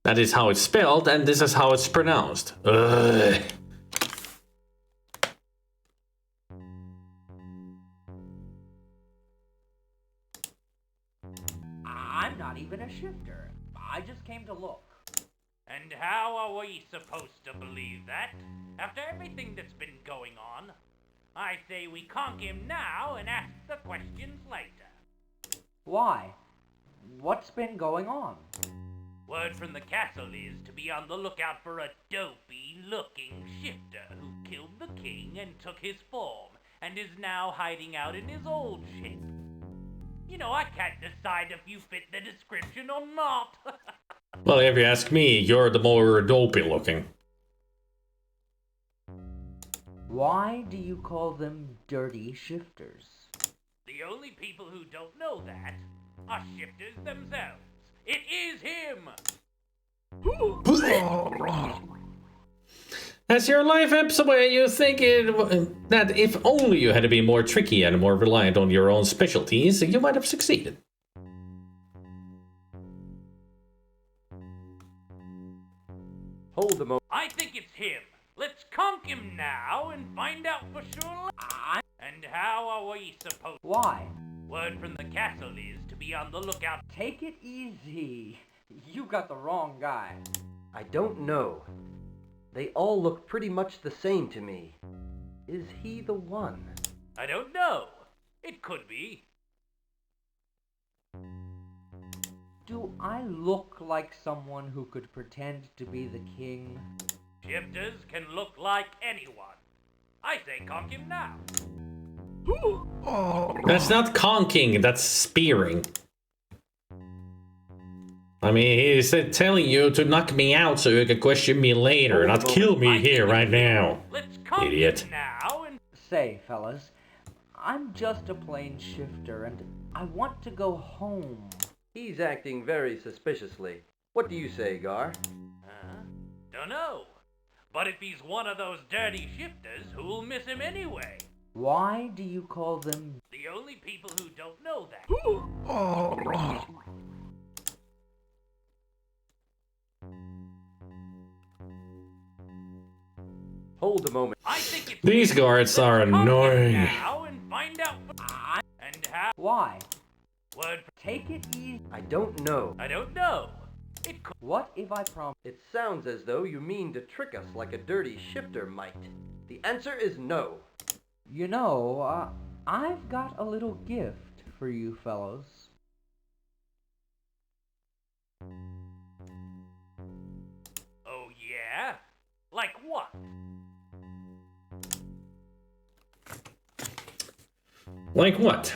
That is how it's spelled, and this is how it's pronounced. Ugh. I'm not even a shifter. I just came to look. And how are we supposed to believe that? After everything that's been going on, I say we conk him now and ask the questions later. Why? What's been going on? Word from the castle is to be on the lookout for a dopey-looking shifter who killed the king and took his form, and is now hiding out in his old shape. You know, I can't decide if you fit the description or not. Well, if you ask me, you're the more dopey looking. Why do you call them dirty shifters? The only people who don't know that are shifters themselves. It is him! As your life ebbs away, you think that if only you had to be more tricky and more reliant on your own specialties, you might have succeeded. Hold a moment. I think it's him. Let's conk him now and find out for sure. And how are we supposed? Why? Word from the castle is to be on the lookout. Take it easy. You got the wrong guy. I don't know. They all look pretty much the same to me. Is he the one? I don't know. It could be. Do I look like someone who could pretend to be the king? Shifters can look like anyone. I say conk him now. That's not conking, that's spearing. I mean, he's telling you to knock me out so you can question me later, not kill me here right now. Let's conk Idiot. him now and Say, fellas, I'm just a plain shifter and I want to go home. He's acting very suspiciously. What do you say, Gar? dunno. But if he's one of those dirty shifters, who'll miss him anyway? Why do you call them? The only people who don't know that. Hold a moment. I think it's These guards are Let's conk him annoying. now and find out and how. Why? Word. Take it easy. I don't know. I don't know. It could. What if I promise? It sounds as though you mean to trick us like a dirty shifter might. The answer is no. You know, I've got a little gift for you fellows. Oh yeah? Like what? Like what?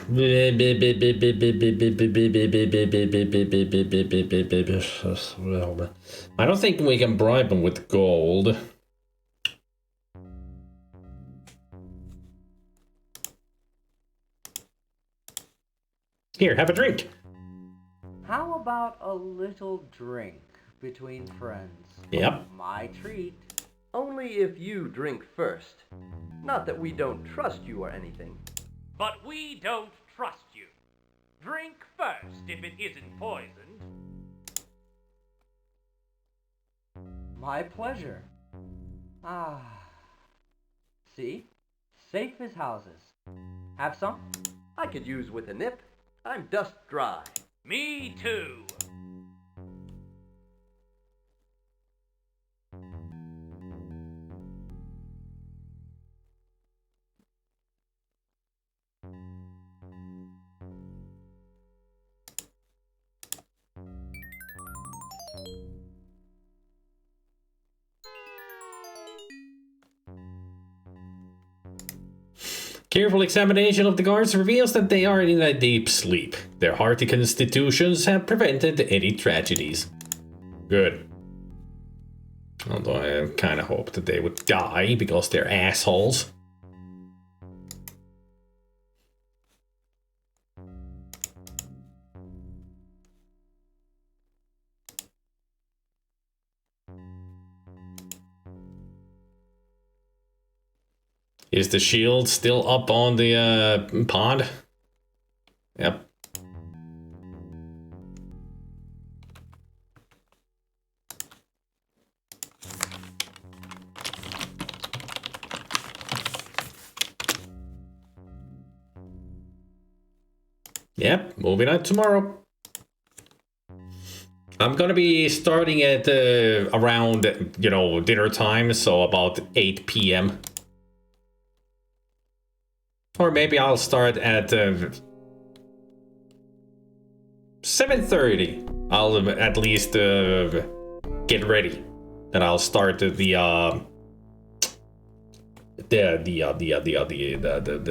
I don't think we can bribe him with gold. Here, have a drink. How about a little drink between friends? Yep. My treat. Only if you drink first. Not that we don't trust you or anything. But we don't trust you. Drink first if it isn't poisoned. My pleasure. Ah. See? Safe as houses. Have some? I could use with a nip. I'm dust dry. Me too. Careful examination of the guards reveals that they are in a deep sleep. Their hearty constitutions have prevented any tragedies. Good. Although I kind of hoped that they would die because they're assholes. Is the shield still up on the pond? Yep. Yep, moving on tomorrow. I'm gonna be starting at around, you know, dinner time, so about 8 p.m. Or maybe I'll start at 7:30. I'll at least get ready, and I'll start the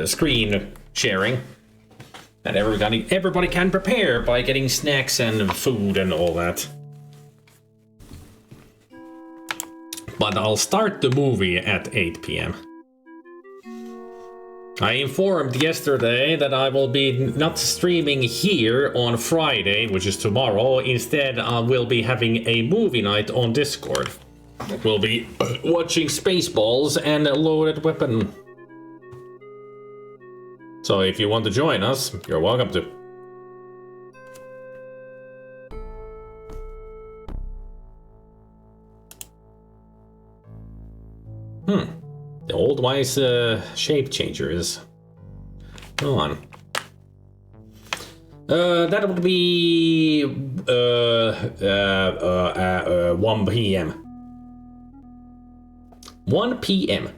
screen sharing, and everybody can prepare by getting snacks and food and all that. But I'll start the movie at 8 p.m. I informed yesterday that I will be not streaming here on Friday, which is tomorrow. Instead, I will be having a movie night on Discord. We'll be watching Spaceballs and a Loaded Weapon. So if you want to join us, you're welcome to. The old wise shape changer is gone. That would be 1 p.m. 1 p.m.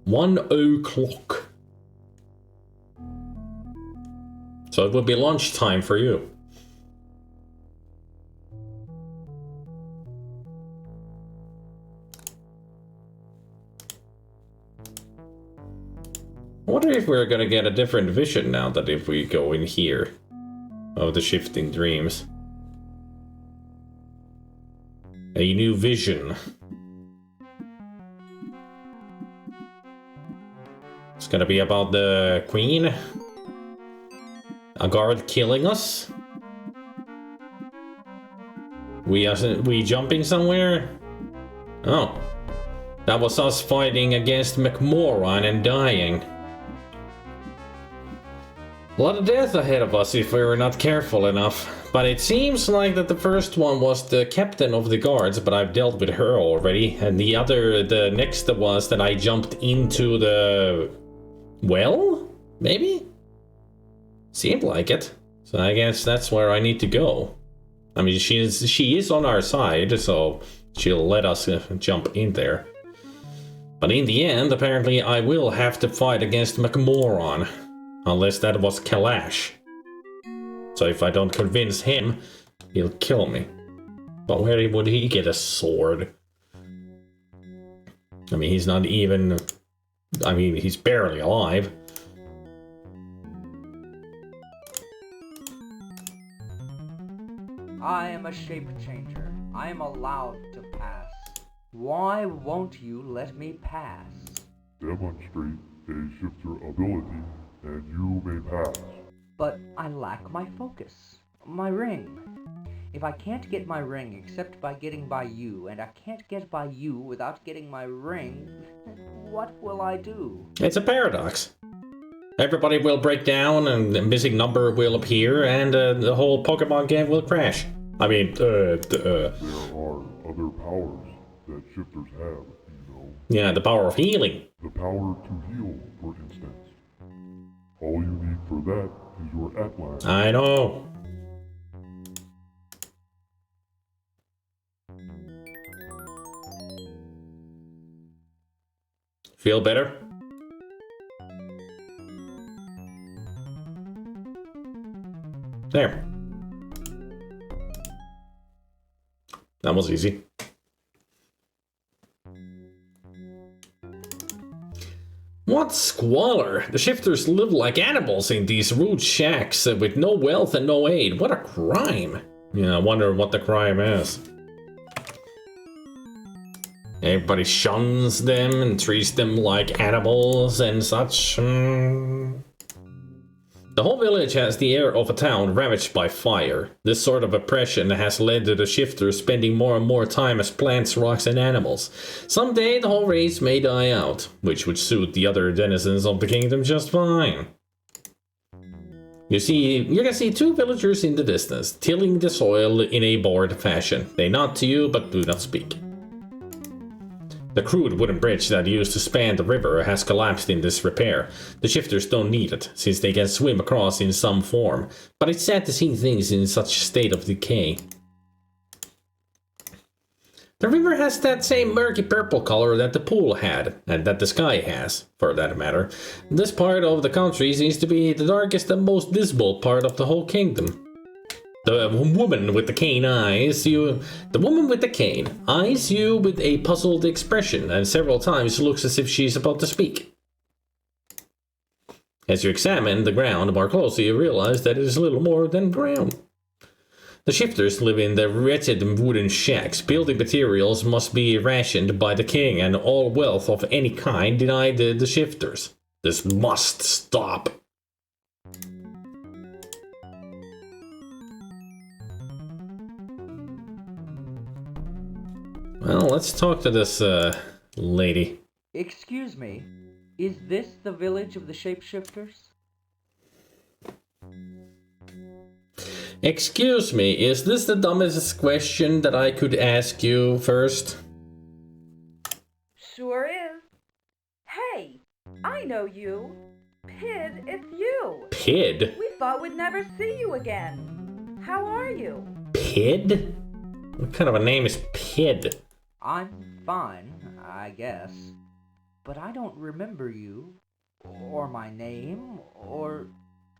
$1 o'clock. So it would be lunchtime for you. I wonder if we're gonna get a different vision now that if we go in here of the shifting dreams. A new vision. It's gonna be about the queen. A guard killing us? We jumping somewhere? Oh. That was us fighting against McMoran and dying. A lot of death ahead of us if we were not careful enough. But it seems like that the first one was the captain of the guards, but I've dealt with her already. And the next was that I jumped into the well? Maybe? Seemed like it. So I guess that's where I need to go. I mean, she is on our side, so she'll let us jump in there. But in the end, apparently I will have to fight against McMoran. Unless that was Kalash. So if I don't convince him, he'll kill me. But where would he get a sword? I mean, he's not even... I mean, he's barely alive. I am a shape changer. I am allowed to pass. pass? Why won't you let me pass? Demonstrate a shifter ability, and you may pass. But I lack my focus, my ring. If I can't get my ring except by getting by you, and I can't get by you without getting my ring, what will I do? It's a paradox. Everybody will break down, and a missing number will appear, and the whole Pokemon game will crash. I mean, There are other powers that shifters have, you know. yeah, the power of healing. The power to heal, for instance. All you need for that is your Atlas. I know. Feel better? There. That was easy. What squalor! The shifters live like animals in these rude shacks with no wealth and no aid. What a crime! Yeah, I wonder what the crime is. Everybody shuns them and treats them like animals and such. The whole village has the air of a town ravaged by fire. This sort of oppression has led to the shifters spending more and more time as plants, rocks, and animals. Someday the whole race may die out, which would suit the other denizens of the kingdom just fine. You can see two villagers in the distance, tilling the soil in a bored fashion. They nod to you, but do not speak. The crude wooden bridge that used to span the river has collapsed in disrepair. The shifters don't need it, since they can swim across in some form, but it's sad to see things in such a state of decay. The river has that same murky purple color that the pool had, and that the sky has, for that matter. This part of the country seems to be the darkest and most dismal part of the whole kingdom. The woman with the cane eyes you with a puzzled expression and several times looks as if she's about to speak. As you examine the ground more closely, you realize that it is little more than ground. The shifters live in the wretched wooden shacks. Building materials must be rationed by the king, and all wealth of any kind denied the shifters. This must stop. Well, let's talk to this, lady. Excuse me, is this the village of the shapeshifters? Excuse me, is this the dumbest question that I could ask you first? Sure is. Hey, I know you. Pid, it's you. Pid? We thought we'd never see you again. How are you? Pid? What kind of a name is Pid? I'm fine, I guess. But I don't remember you, or my name, or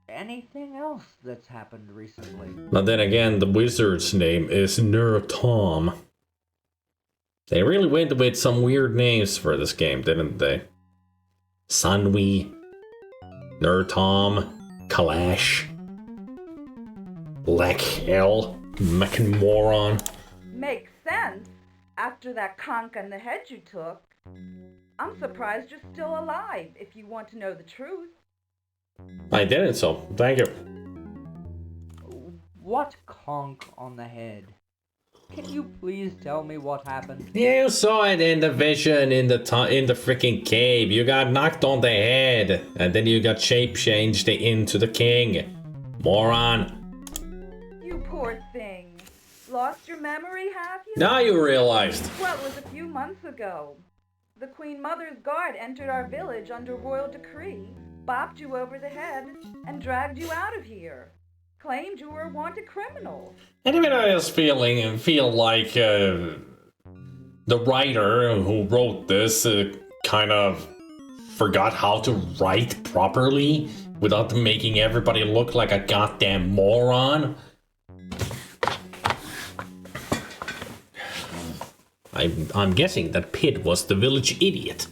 anything else that's happened recently. But then again, the wizard's name is Tom. They really went with some weird names for this game, didn't they? Sunwee, Tom, Kalash, Black Hell, McMoron. Makes sense. After that conk on the head you took. I'm surprised you're still alive, if you want to know the truth. I didn't, so thank you. What conk on the head? Can you please tell me what happened? You saw it in the vision in the freaking cave. You got knocked on the head, and then you got shape-changed into the king. Moron. You poor thing. Lost your memory, have you? Now you realized. Well, it was a few months ago. The Queen Mother's guard entered our village under royal decree, bopped you over the head, and dragged you out of here. Claimed you were a wanted criminal. Anybody else feel like the writer who wrote this kind of forgot how to write properly without making everybody look like a goddamn moron? I'm guessing that Pid was the village idiot.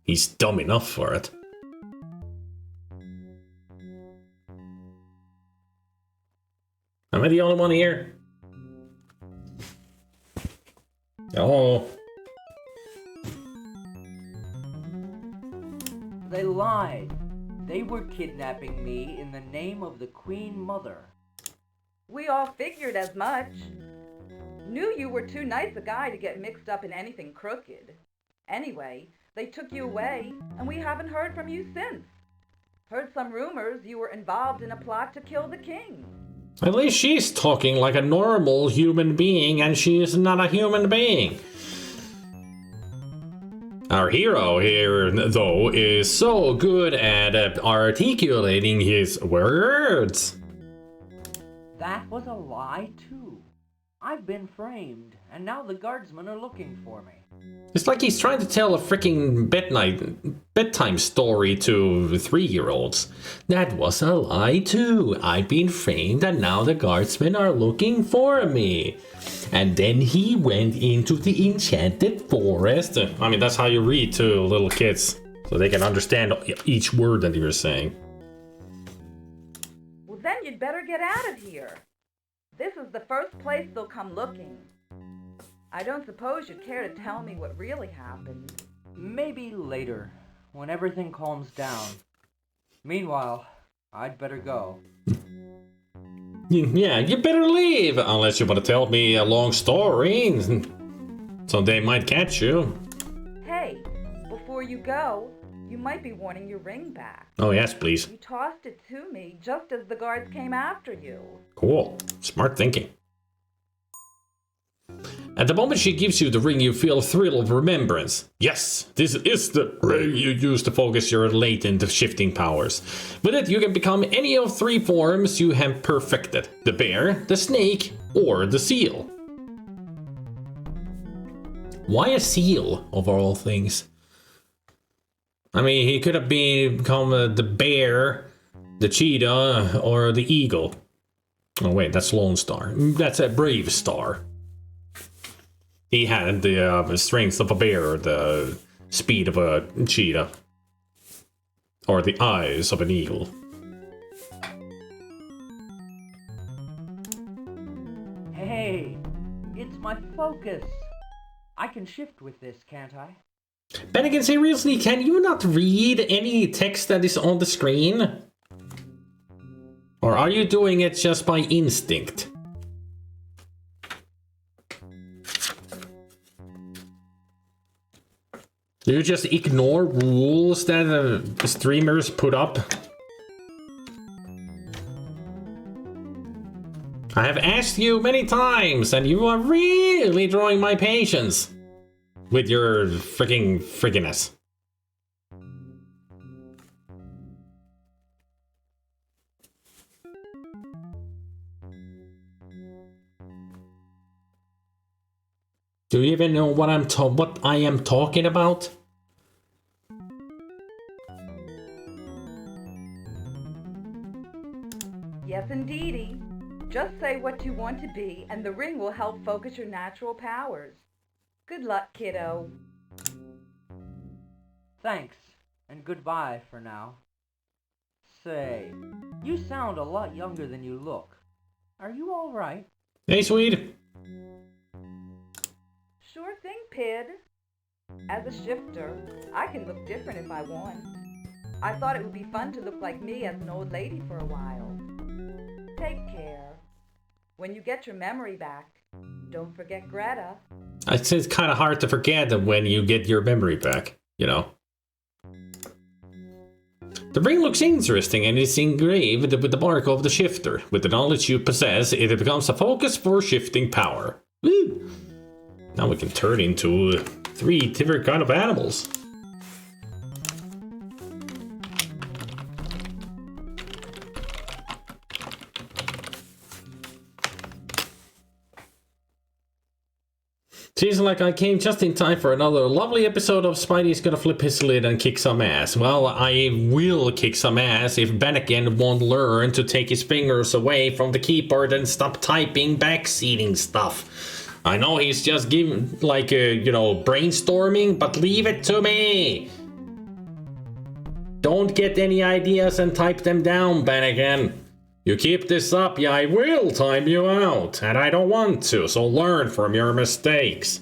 He's dumb enough for it. Am I the only one here? Oh. They lied. They were kidnapping me in the name of the Queen Mother. We all figured as much. Knew you were too nice a guy to get mixed up in anything crooked. Anyway, they took you away, and we haven't heard from you since. Heard some rumors you were involved in a plot to kill the king. At least she's talking like a normal human being, and she is not a human being. Our hero here, though, is so good at articulating his words. That was a lie, too. I've been framed, and now the guardsmen are looking for me. It's like he's trying to tell a freaking bedtime story to 3-year-olds. That was a lie too. I've been framed and now the guardsmen are looking for me. And then he went into the enchanted forest. I mean, that's how you read to little kids, so they can understand each word that you're saying. Well, then you'd better get out of here. This is the first place they'll come looking. I don't suppose you'd care to tell me what really happened. Maybe later, when everything calms down. Meanwhile, I'd better go. Yeah, you better leave, unless you want to tell me a long story, so they might catch you. Hey, before you go, you might be wanting your ring back. Oh yes, please. You tossed it to me just as the guards came after you. Cool. Smart thinking. At the moment she gives you the ring, you feel a thrill of remembrance. Yes, this is the ring you use to focus your latent shifting powers. With it, you can become any of 3 forms you have perfected. The bear, the snake, or the seal. Why a seal, of all things? I mean, he could have become the bear, the cheetah, or the eagle. Oh wait, that's Lone Star. That's a Brave Star. He had the strength of a bear, the speed of a cheetah, or the eyes of an eagle. Hey, it's my focus. I can shift with this, can't I? Bennigan, seriously, can you not read any text that is on the screen? Or are you doing it just by instinct? Do you just ignore rules that the streamers put up? I have asked you many times, and you are really drawing my patience with your frickiness. Do you even know what I am talking about? Yes, indeedy. Just say what you want to be, and the ring will help focus your natural powers. Good luck, kiddo. Thanks, and goodbye for now. Say, you sound a lot younger than you look. Are you all right? Hey, Swede. Sure thing, Pid. As a shifter, I can look different if I want. I thought it would be fun to look like me as an old lady for a while. Take care. When you get your memory back, don't forget Greta. It's kind of hard to forget when you get your memory back, you know. The ring looks interesting and it's engraved with the mark of the shifter. With the knowledge you possess, it becomes a focus for shifting power. Woo! Now we can turn into 3 different kind of animals. Seems like I came just in time for another lovely episode of Spidey's Gonna Flip His Lid and Kick Some Ass. Well, I will kick some ass if Bennigan won't learn to take his fingers away from the keyboard and stop typing backseating stuff. I know he's just giving, like, brainstorming, but leave it to me! Don't get any ideas and type them down, Bennigan. You keep this up, I will time you out, and I don't want to, so learn from your mistakes.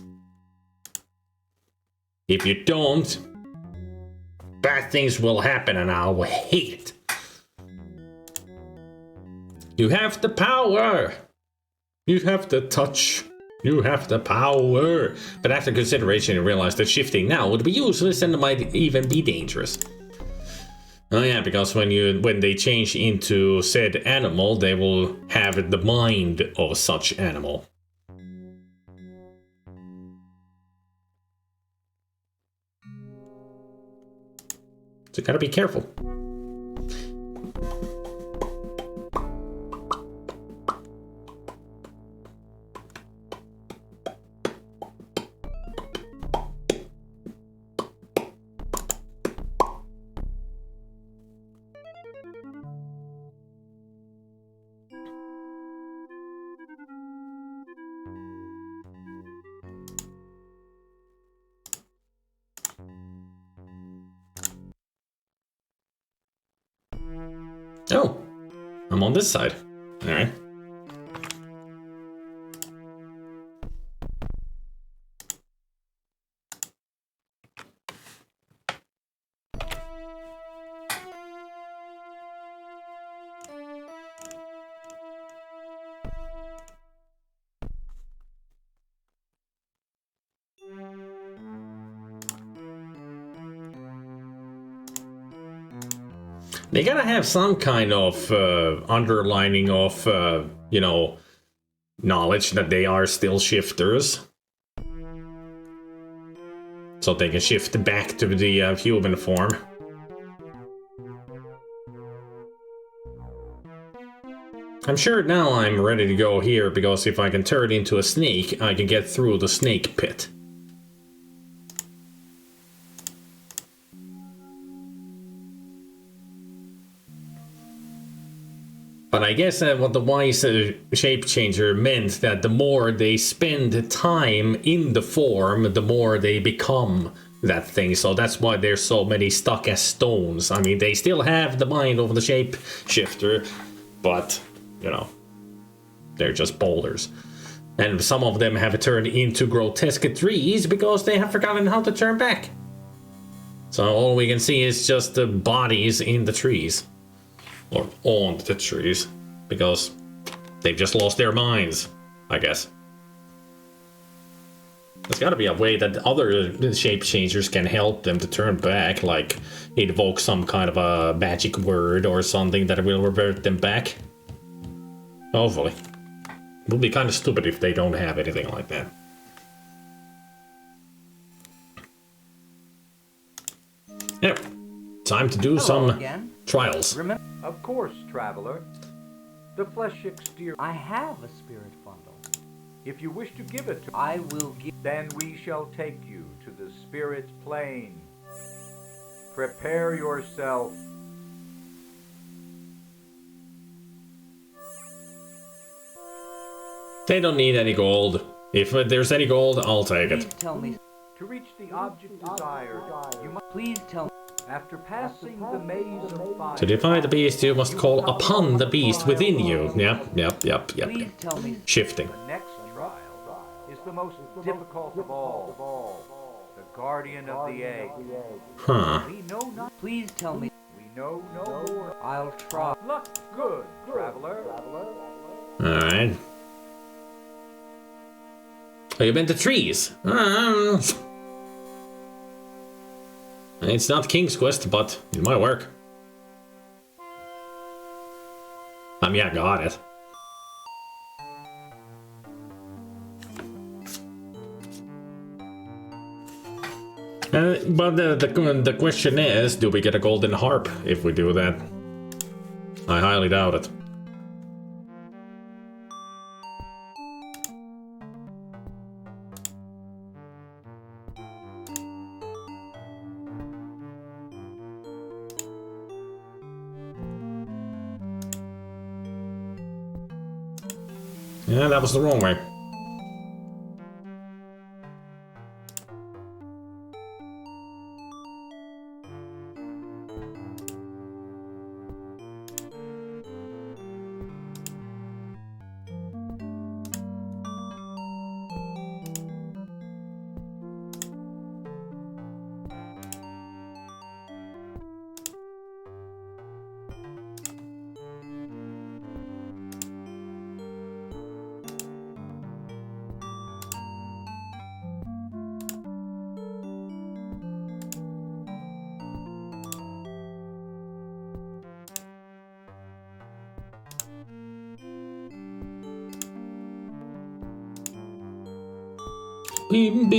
If you don't, bad things will happen and I will hate it. You have the power. You have the touch. You have the power. But after consideration, you realize that shifting now would be useless and might even be dangerous. Oh yeah, because when they change into said animal, they will have the mind of such animal. So gotta be careful. Oh, I'm on this side. All right. They gotta have some kind of underlining of, you know, knowledge that they are still shifters. So they can shift back to the human form. I'm sure now I'm ready to go here, because if I can turn into a snake, I can get through the snake pit. But I guess what the wise shape changer meant, that the more they spend time in the form, the more they become that thing. So that's why there's so many stuck as stones. I mean, they still have the mind of the shape shifter, but, you know, they're just boulders. And some of them have turned into grotesque trees because they have forgotten how to turn back. So all we can see is just the bodies in the trees. Or on the trees, because they've just lost their minds, I guess. There's gotta be a way that other shape changers can help them to turn back, like invoke some kind of a magic word or something that will revert them back. Hopefully. It would be kind of stupid if they don't have anything like that. Yeah, time to do some trials. Of course, traveler. The flesh exterior. I have a spirit bundle. If you wish to give it to I will give. then we shall take you to the spirit plane. Prepare yourself. They don't need any gold. If there's any gold, I'll take Please it. tell me. To reach the object desired, you must, Please tell me. after passing the maze of fire, To defy the beast, you must call upon the beast within you. Yep. Please tell me. Shifting. the next trial is the most difficult of all. The guardian of the egg. Huh. We know not. Please tell me. We know no more. I'll try. Luck good, traveler. Alright. Oh, you've been to trees. It's not King's Quest, but it might work. I mean, I got it. But the question is, do we get a golden harp if we do that? I highly doubt it. Yeah, that was the wrong way. And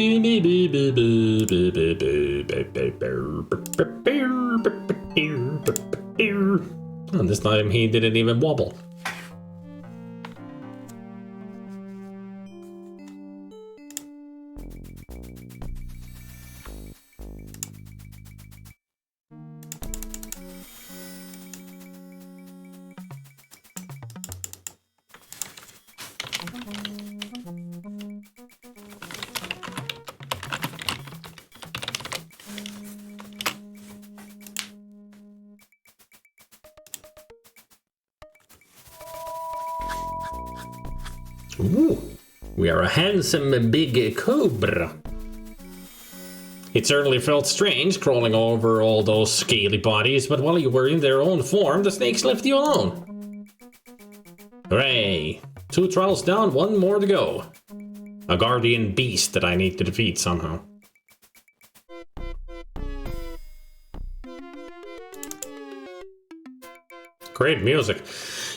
this time he didn't even wobble. Ooh, we are a handsome big cobra. It certainly felt strange crawling over all those scaly bodies, but while you were in their own form, the snakes left you alone. Hooray! 2 trials down, 1 more to go. A guardian beast that I need to defeat somehow. Great music.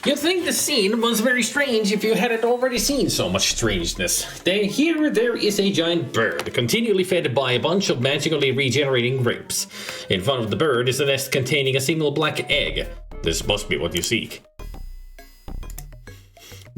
You'd think the scene was very strange if you hadn't already seen so much strangeness. Here there is a giant bird, continually fed by a bunch of magically regenerating grapes. In front of the bird is a nest containing a single black egg. This must be what you seek.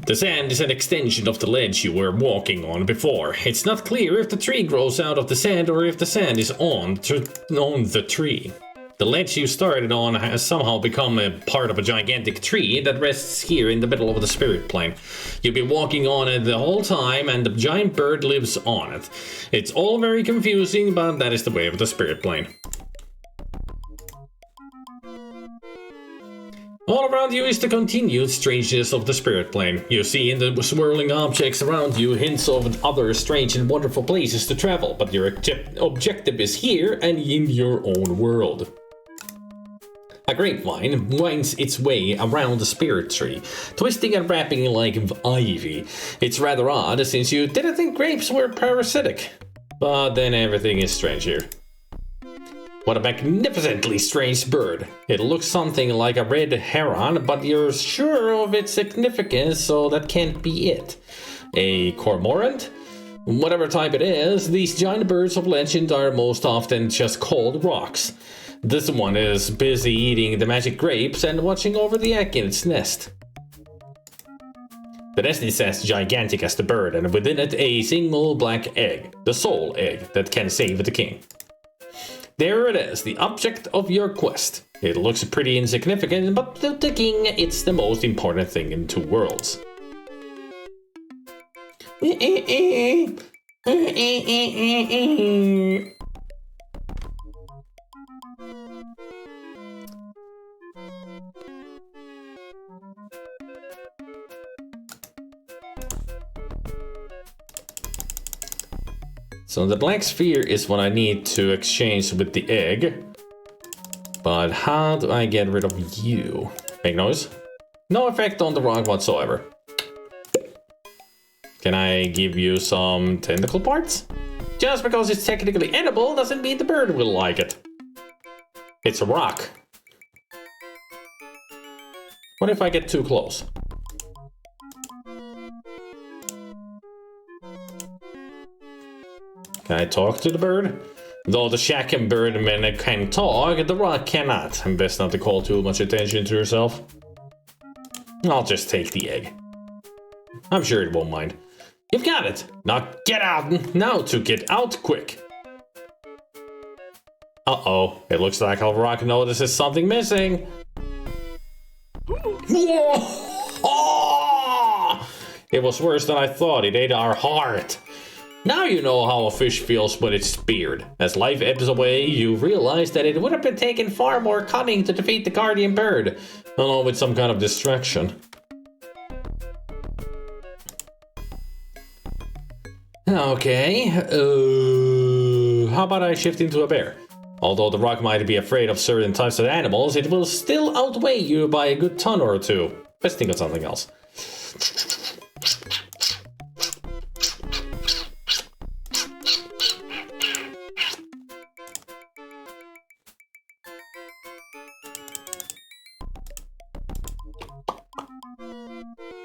The sand is an extension of the ledge you were walking on before. It's not clear if the tree grows out of the sand or if the sand is on the tree. The ledge you started on has somehow become a part of a gigantic tree that rests here in the middle of the spirit plane. You've been walking on it the whole time and the giant bird lives on it. It's all very confusing, but that is the way of the spirit plane. All around you is the continued strangeness of the spirit plane. You see in the swirling objects around you hints of other strange and wonderful places to travel, but your objective is here and in your own world. A grapevine winds its way around the spirit tree, twisting and wrapping like ivy. It's rather odd, since you didn't think grapes were parasitic. But then everything is strange here. What a magnificently strange bird. It looks something like a red heron, but you're sure of its significance, so that can't be it. A cormorant? Whatever type it is, these giant birds of legend are most often just called rocks. This one is busy eating the magic grapes and watching over the egg in its nest. The nest is as gigantic as the bird, and within it a single black egg, the sole egg that can save the king. There it is, the object of your quest. It looks pretty insignificant, but to the king, it's the most important thing in 2 worlds. So the black sphere is what I need to exchange with the egg. But how do I get rid of you? Make noise? No effect on the rock whatsoever. Can I give you some tentacle parts? Just because it's technically edible doesn't mean the bird will like it. It's a rock. What if I get too close? Can I talk to the bird? Though the shaken birdman can talk, the rock cannot. Best not to call too much attention to yourself. I'll just take the egg. I'm sure it won't mind. You've got it! Now get out! Now to get out quick! Uh-oh, it looks like our rock notices something missing. Oh! It was worse than I thought. It ate our heart. Now you know how a fish feels when it's speared. As life ebbs away, you realize that it would have been taken far more cunning to defeat the guardian bird, along with some kind of distraction. Okay, how about I shift into a bear? Although the rock might be afraid of certain types of animals, it will still outweigh you by a good ton or 2. Let's think of something else.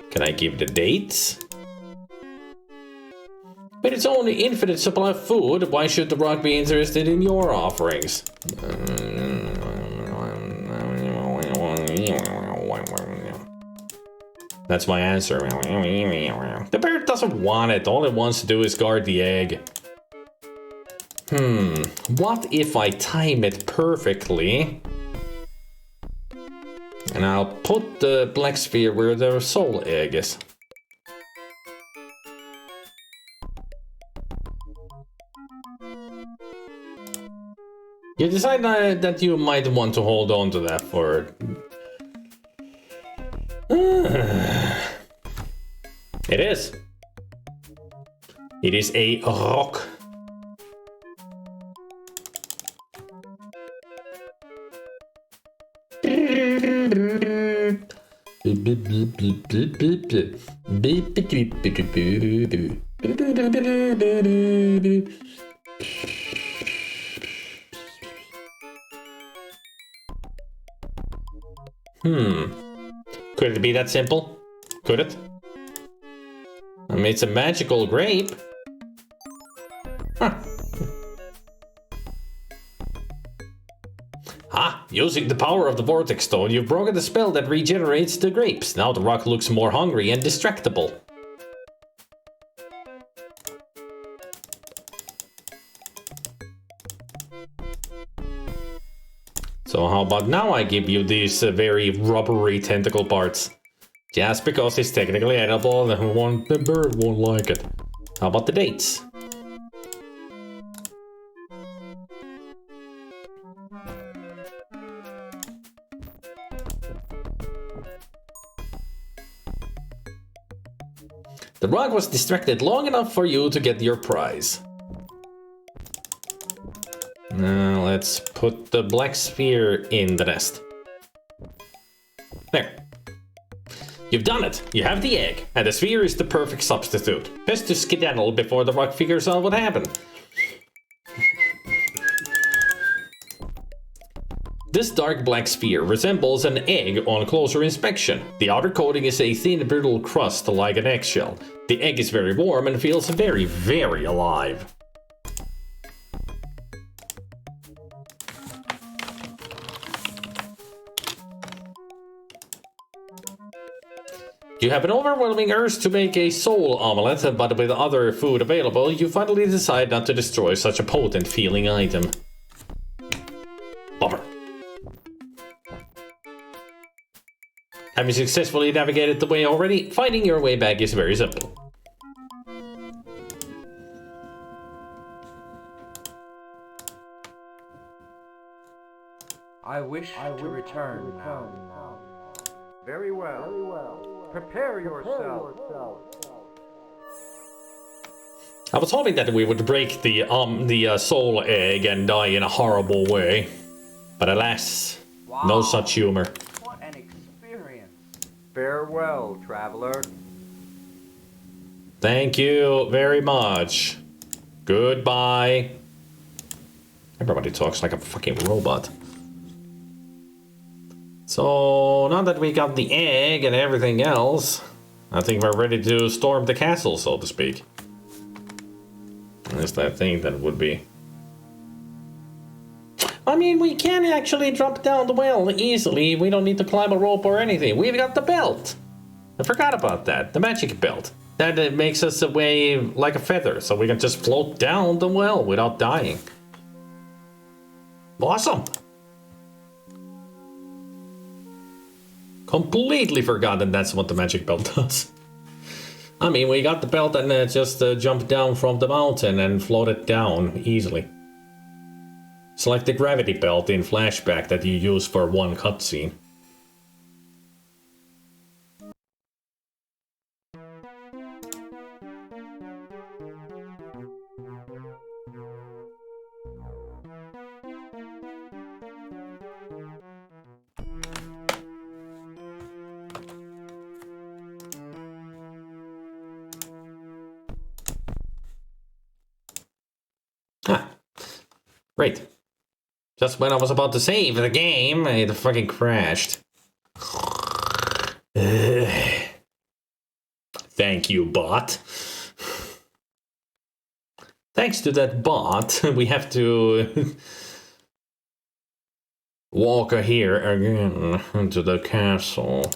Can I give the dates? Wait its own infinite supply of food, why should the rock be interested in your offerings? That's my answer. The bird doesn't want it. All it wants to do is guard the egg. What if I time it perfectly? And I'll put the black sphere where the soul egg is. You decide that you might want to hold on to that for... It is. It is a rock. Could it be that simple? Could it? I mean, it's a magical grape. Huh. Using the power of the Vortex Stone, you've broken the spell that regenerates the grapes. Now the rock looks more hungry and distractible. So how about now I give you these very rubbery tentacle parts? Just because it's technically edible, the bird won't like it. How about the dates? The rock was distracted long enough for you to get your prize. Now let's put the black sphere in the nest. There. You've done it! You have the egg, and the sphere is the perfect substitute. Best to skedaddle before the rock figures out what happened. This dark black sphere resembles an egg on closer inspection. The outer coating is a thin, brittle crust like an eggshell. The egg is very warm and feels very, very alive. You have an overwhelming urge to make a soul omelette, but with other food available, you finally decide not to destroy such a potent feeling item. Bummer. Have you successfully navigated the way already? Finding your way back is very simple. I wish to return now. Very well. Prepare yourself. I was hoping that we would break the soul egg and die in a horrible way, but alas, no such humor. What an experience. Farewell, traveler. Thank you very much. Goodbye. Everybody talks like a fucking robot. So, now that we got the egg and everything else, I think we're ready to storm the castle, so to speak. At least I think that would be. I mean, we can actually drop down the well easily. We don't need to climb a rope or anything. We've got the belt. I forgot about that. The magic belt. That makes us away like a feather, so we can just float down the well without dying. Awesome. Completely forgotten that's what the magic belt does. I mean, we got the belt and just jumped down from the mountain and floated down easily. It's like the gravity belt in Flashback that you use for one cutscene. Great. Just when I was about to save the game, it fucking crashed. Thank you, bot. Thanks to that bot, we have to walk here again into the castle.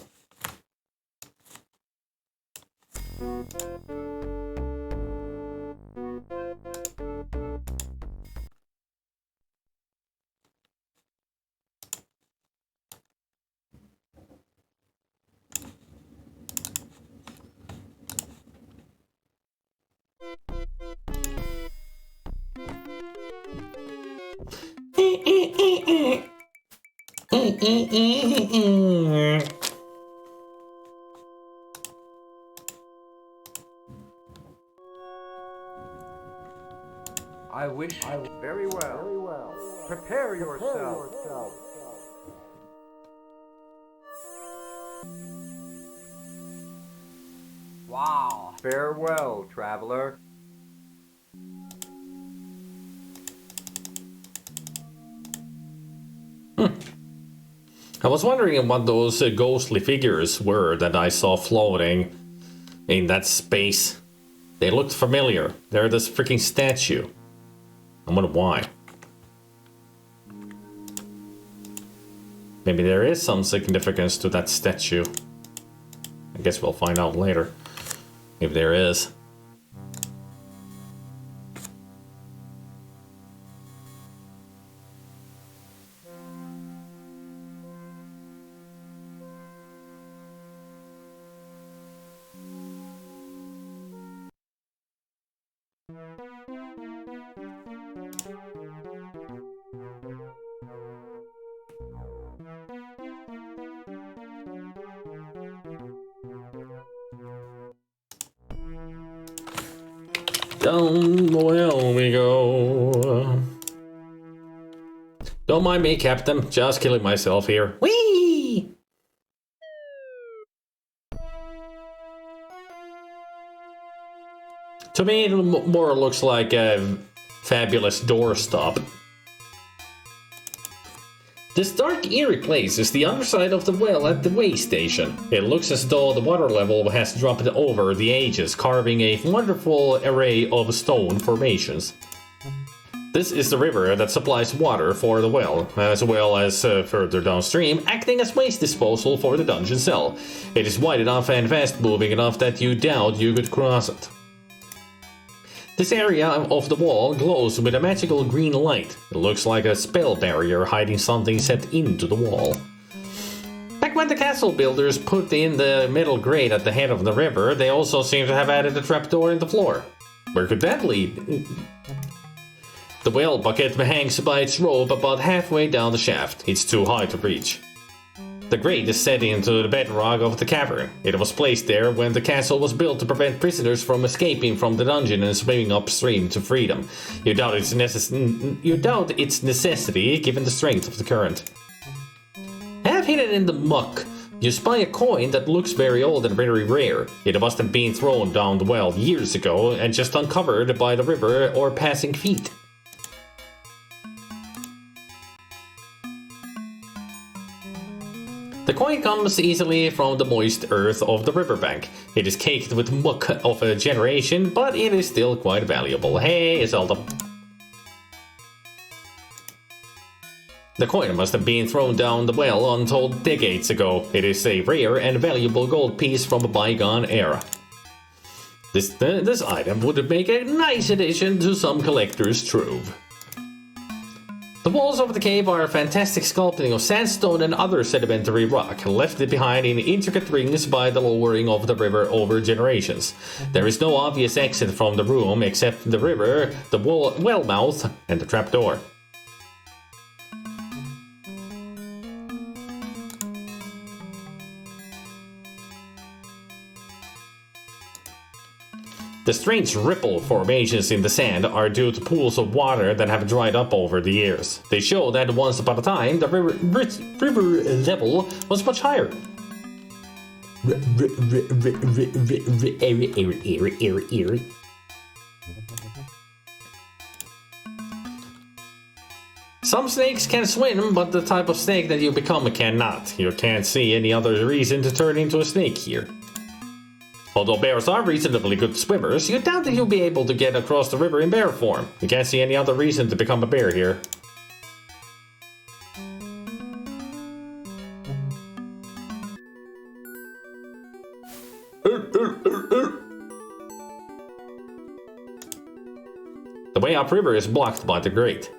I wish you very well. Prepare yourself. Wow. Farewell, traveler. I was wondering what those ghostly figures were that I saw floating in that space. They looked familiar. They're this freaking statue. I wonder why. Maybe there is some significance to that statue. I guess we'll find out later. If there is. Down the well we go. Don't mind me, Captain. Just killing myself here. Whee! To me, it more looks like a fabulous doorstop. This dark, eerie place is the underside of the well at the way station. It looks as though the water level has dropped over the ages, carving a wonderful array of stone formations. This is the river that supplies water for the well as further downstream, acting as waste disposal for the dungeon cell. It is wide enough and fast-moving enough that you doubt you could cross it. This area of the wall glows with a magical green light. It looks like a spell barrier hiding something set into the wall. Back when the castle builders put in the metal grate at the head of the river, they also seem to have added a trapdoor in the floor. Where could that lead? The well bucket hangs by its rope about halfway down the shaft. It's too high to reach. The grate is set into the bedrock of the cavern. It was placed there when the castle was built to prevent prisoners from escaping from the dungeon and swimming upstream to freedom. You doubt its necessity given the strength of the current. Half hidden in the muck, you spy a coin that looks very old and very rare. It must have been thrown down the well years ago and just uncovered by the river or passing feet. The coin comes easily from the moist earth of the riverbank. It is caked with muck of a generation, but it is still quite valuable. Hey, Zelda. The coin must have been thrown down the well untold decades ago. It is a rare and valuable gold piece from a bygone era. This item would make a nice addition to some collector's trove. The walls of the cave are a fantastic sculpting of sandstone and other sedimentary rock, left behind in intricate rings by the lowering of the river over generations. There is no obvious exit from the room except the river, the well mouth, and the trapdoor. The strange ripple formations in the sand are due to pools of water that have dried up over the years. They show that once upon a time the river level was much higher. Some snakes can swim, but the type of snake that you become cannot. You can't see any other reason to turn into a snake here. Although bears are reasonably good swimmers, you doubt that you'll be able to get across the river in bear form. You can't see any other reason to become a bear here. The way upriver is blocked by the grate.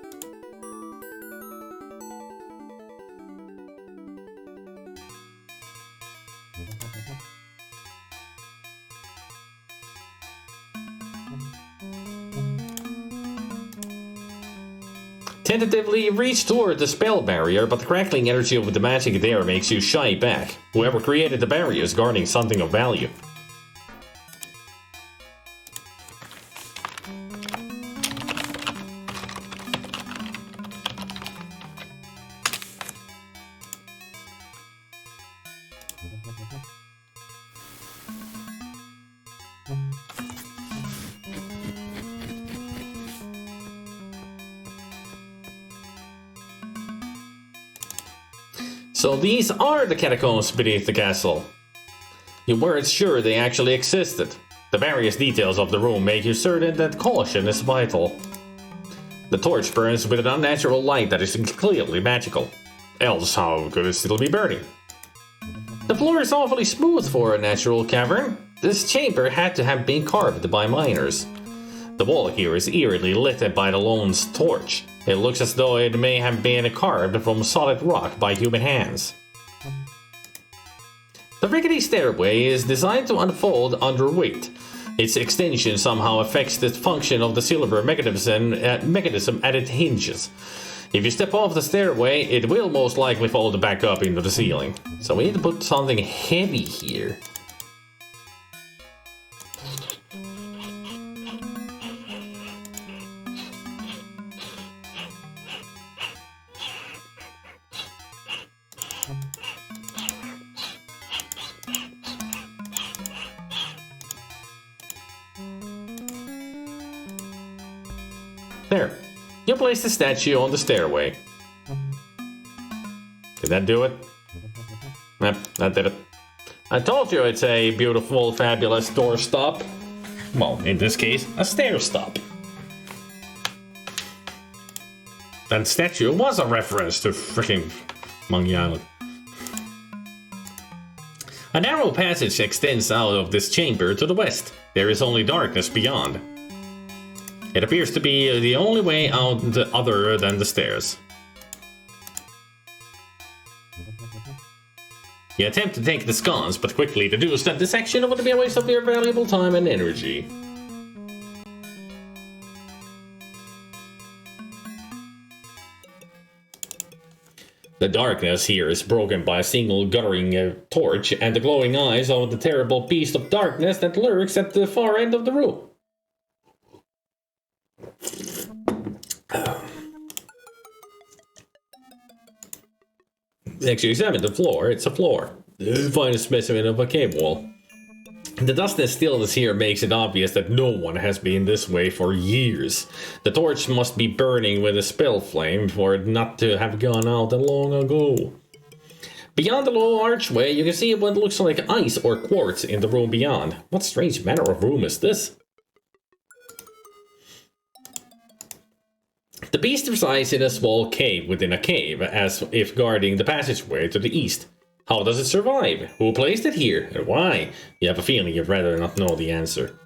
Tentatively reach toward the spell barrier, but the crackling energy of the magic there makes you shy back. Whoever created the barrier is guarding something of value. So these are the catacombs beneath the castle. You weren't sure they actually existed. The various details of the room make you certain that caution is vital. The torch burns with an unnatural light that is clearly magical. Else how could it still be burning? The floor is awfully smooth for a natural cavern. This chamber had to have been carved by miners. The wall here is eerily lit by the lone torch. It looks as though it may have been carved from solid rock by human hands. The rickety stairway is designed to unfold under weight. Its extension somehow affects the function of the silver mechanism at its hinges. If you step off the stairway, it will most likely fold back up into the ceiling. So we need to put something heavy here. There. You place the statue on the stairway. Did that do it? Yep, that did it. I told you it's a beautiful, fabulous doorstop. Well, in this case, a stair stop. That statue was a reference to freaking Monkey Island. A narrow passage extends out of this chamber to the west. There is only darkness beyond. It appears to be the only way out other than the stairs. You attempt to take the scones, but quickly deduce that this action would be a waste of your valuable time and energy. The darkness here is broken by a single guttering torch and the glowing eyes of the terrible beast of darkness that lurks at the far end of the room. Next, you examine the floor. It's a floor. You find a specimen of a cave wall. The dust and stillness here makes it obvious that no one has been this way for years. The torch must be burning with a spell flame for it not to have gone out long ago. Beyond the low archway, you can see what looks like ice or quartz in the room beyond. What strange manner of room is this? The beast resides in a small cave within a cave, as if guarding the passageway to the east. How does it survive? Who placed it here, and why? You have a feeling you'd rather not know the answer.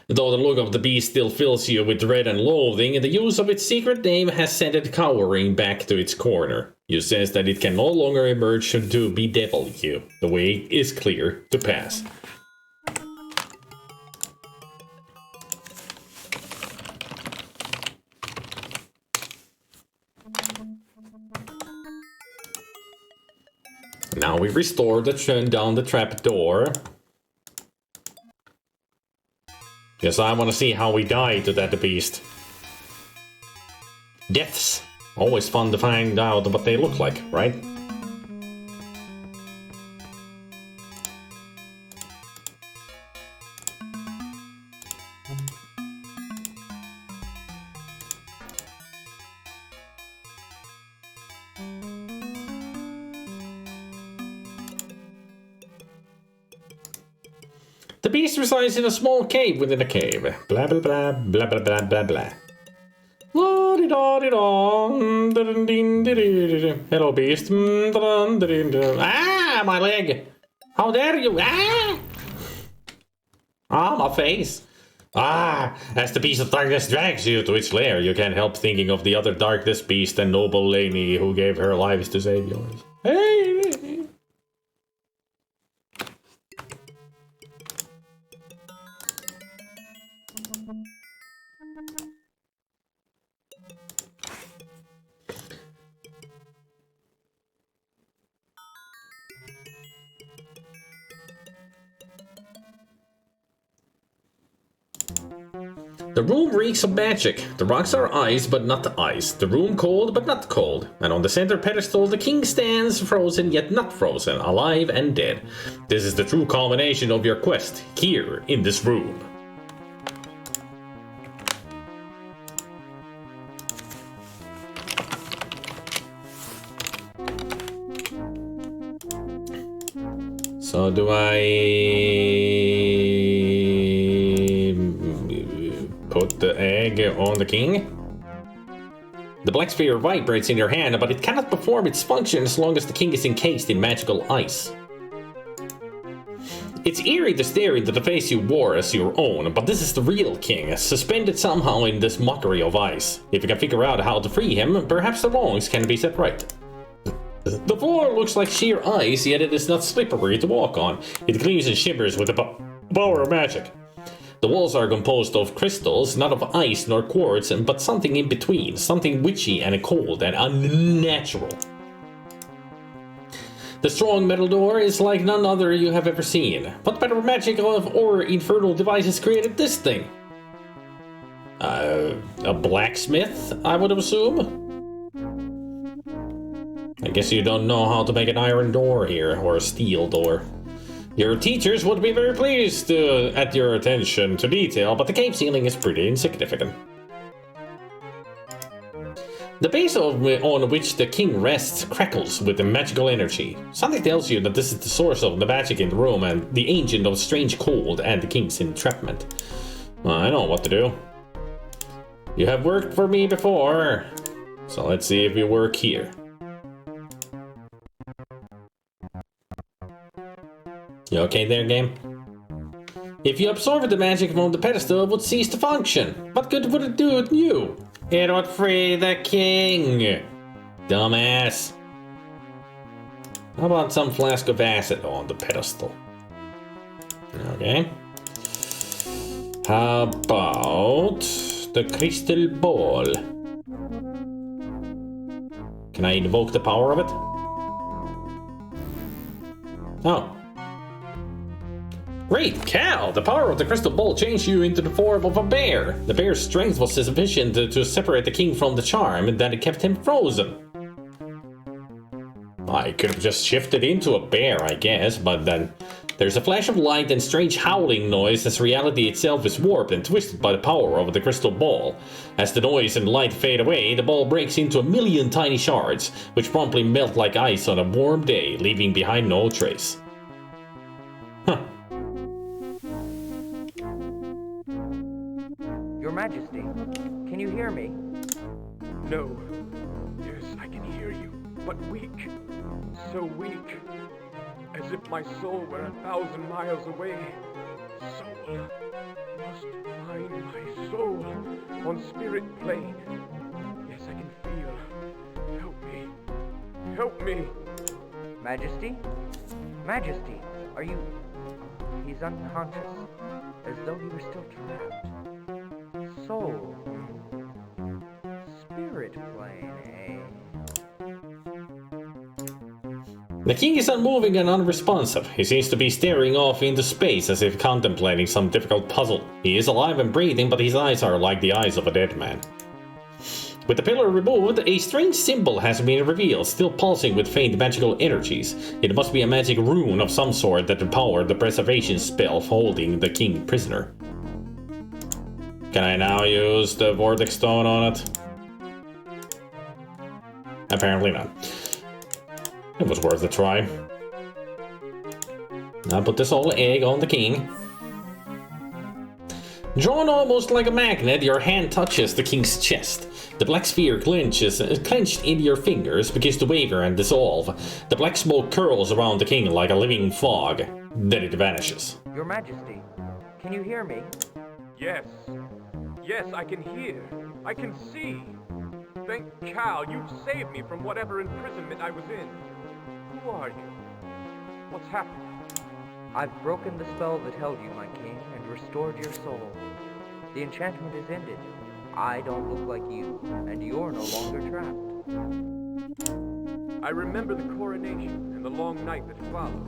Though the look of the beast still fills you with dread and loathing, the use of its secret name has sent it cowering back to its corner. You sense that it can no longer emerge to bedevil you. The way is clear to pass. Now we restore the turn down the trap door. Yes, I want to see how we die to that beast. Deaths. Always fun to find out what they look like, right? The beast resides in a small cave within a cave. Blah blah blah blah blah blah blah blah. Hello, beast. Ah, my leg. How dare you? Ah! Ah, my face. Ah, as the beast of darkness drags you to its lair, you can't help thinking of the other darkness beast and noble lady who gave her lives to save yours. Hey! The room reeks of magic. The rocks are ice, but not ice. The room cold, but not cold. And on the center pedestal, the king stands, frozen yet not frozen, alive and dead. This is the true culmination of your quest, here in this room. So do I put the egg on the king? The black sphere vibrates in your hand, but it cannot perform its function as long as the king is encased in magical ice. It's eerie to stare into the face you wore as your own, but this is the real king, suspended somehow in this mockery of ice. If you can figure out how to free him, perhaps the wrongs can be set right. The floor looks like sheer ice, yet it is not slippery to walk on. It gleams and shimmers with the power of magic. The walls are composed of crystals, not of ice nor quartz, but something in between, something witchy and cold and unnatural. The strong metal door is like none other you have ever seen. What better magic or infernal devices created this thing? A blacksmith, I would assume? I guess you don't know how to make an iron door here, or a steel door. Your teachers would be very pleased at your attention to detail, but the cave ceiling is pretty insignificant. The base on which the king rests crackles with the magical energy. Something tells you that this is the source of the magic in the room and the agent of strange cold and the king's entrapment. Well, I know what to do. You have worked for me before, so let's see if you work here. You okay there, game? If you absorb the magic from the pedestal, it would cease to function. What good would it do to you? It would free the king. Dumbass. How about some flask of acid on the pedestal? Okay. How about the crystal ball? Can I invoke the power of it? Oh. Great cow! The power of the crystal ball changed you into the form of a bear. The bear's strength was sufficient to separate the king from the charm, and then it kept him frozen. I could have just shifted into a bear, I guess, but then there's a flash of light and strange howling noise as reality itself is warped and twisted by the power of the crystal ball. As the noise and light fade away, the ball breaks into a million tiny shards, which promptly melt like ice on a warm day, leaving behind no trace. Huh. Your Majesty, can you hear me? No. Yes, I can hear you, but weak. So weak. As if my soul were 1,000 miles away. Soul. Must find my soul on spirit plane. Yes, I can feel. Help me. Help me. Majesty? Majesty, are you... He's unconscious, as though he were still trapped. Soul. Spirit plane, eh? The king is unmoving and unresponsive. He seems to be staring off into space as if contemplating some difficult puzzle. He is alive and breathing, but his eyes are like the eyes of a dead man. With the pillar removed, a strange symbol has been revealed, still pulsing with faint magical energies. It must be a magic rune of some sort that empowered the preservation spell holding the king prisoner. Can I now use the vortex stone on it? Apparently not. It was worth a try. Now put this whole egg on the king. Drawn almost like a magnet, your hand touches the king's chest. The black sphere clenched in your fingers begins to waver and dissolve. The black smoke curls around the king like a living fog. Then it vanishes. Your Majesty, can you hear me? Yes. Yes, I can hear. I can see. Thank Cal, you've saved me from whatever imprisonment I was in. Who are you? What's happened? I've broken the spell that held you, my king, and restored your soul. The enchantment is ended. I don't look like you, and you're no longer trapped. I remember the coronation and the long night that followed.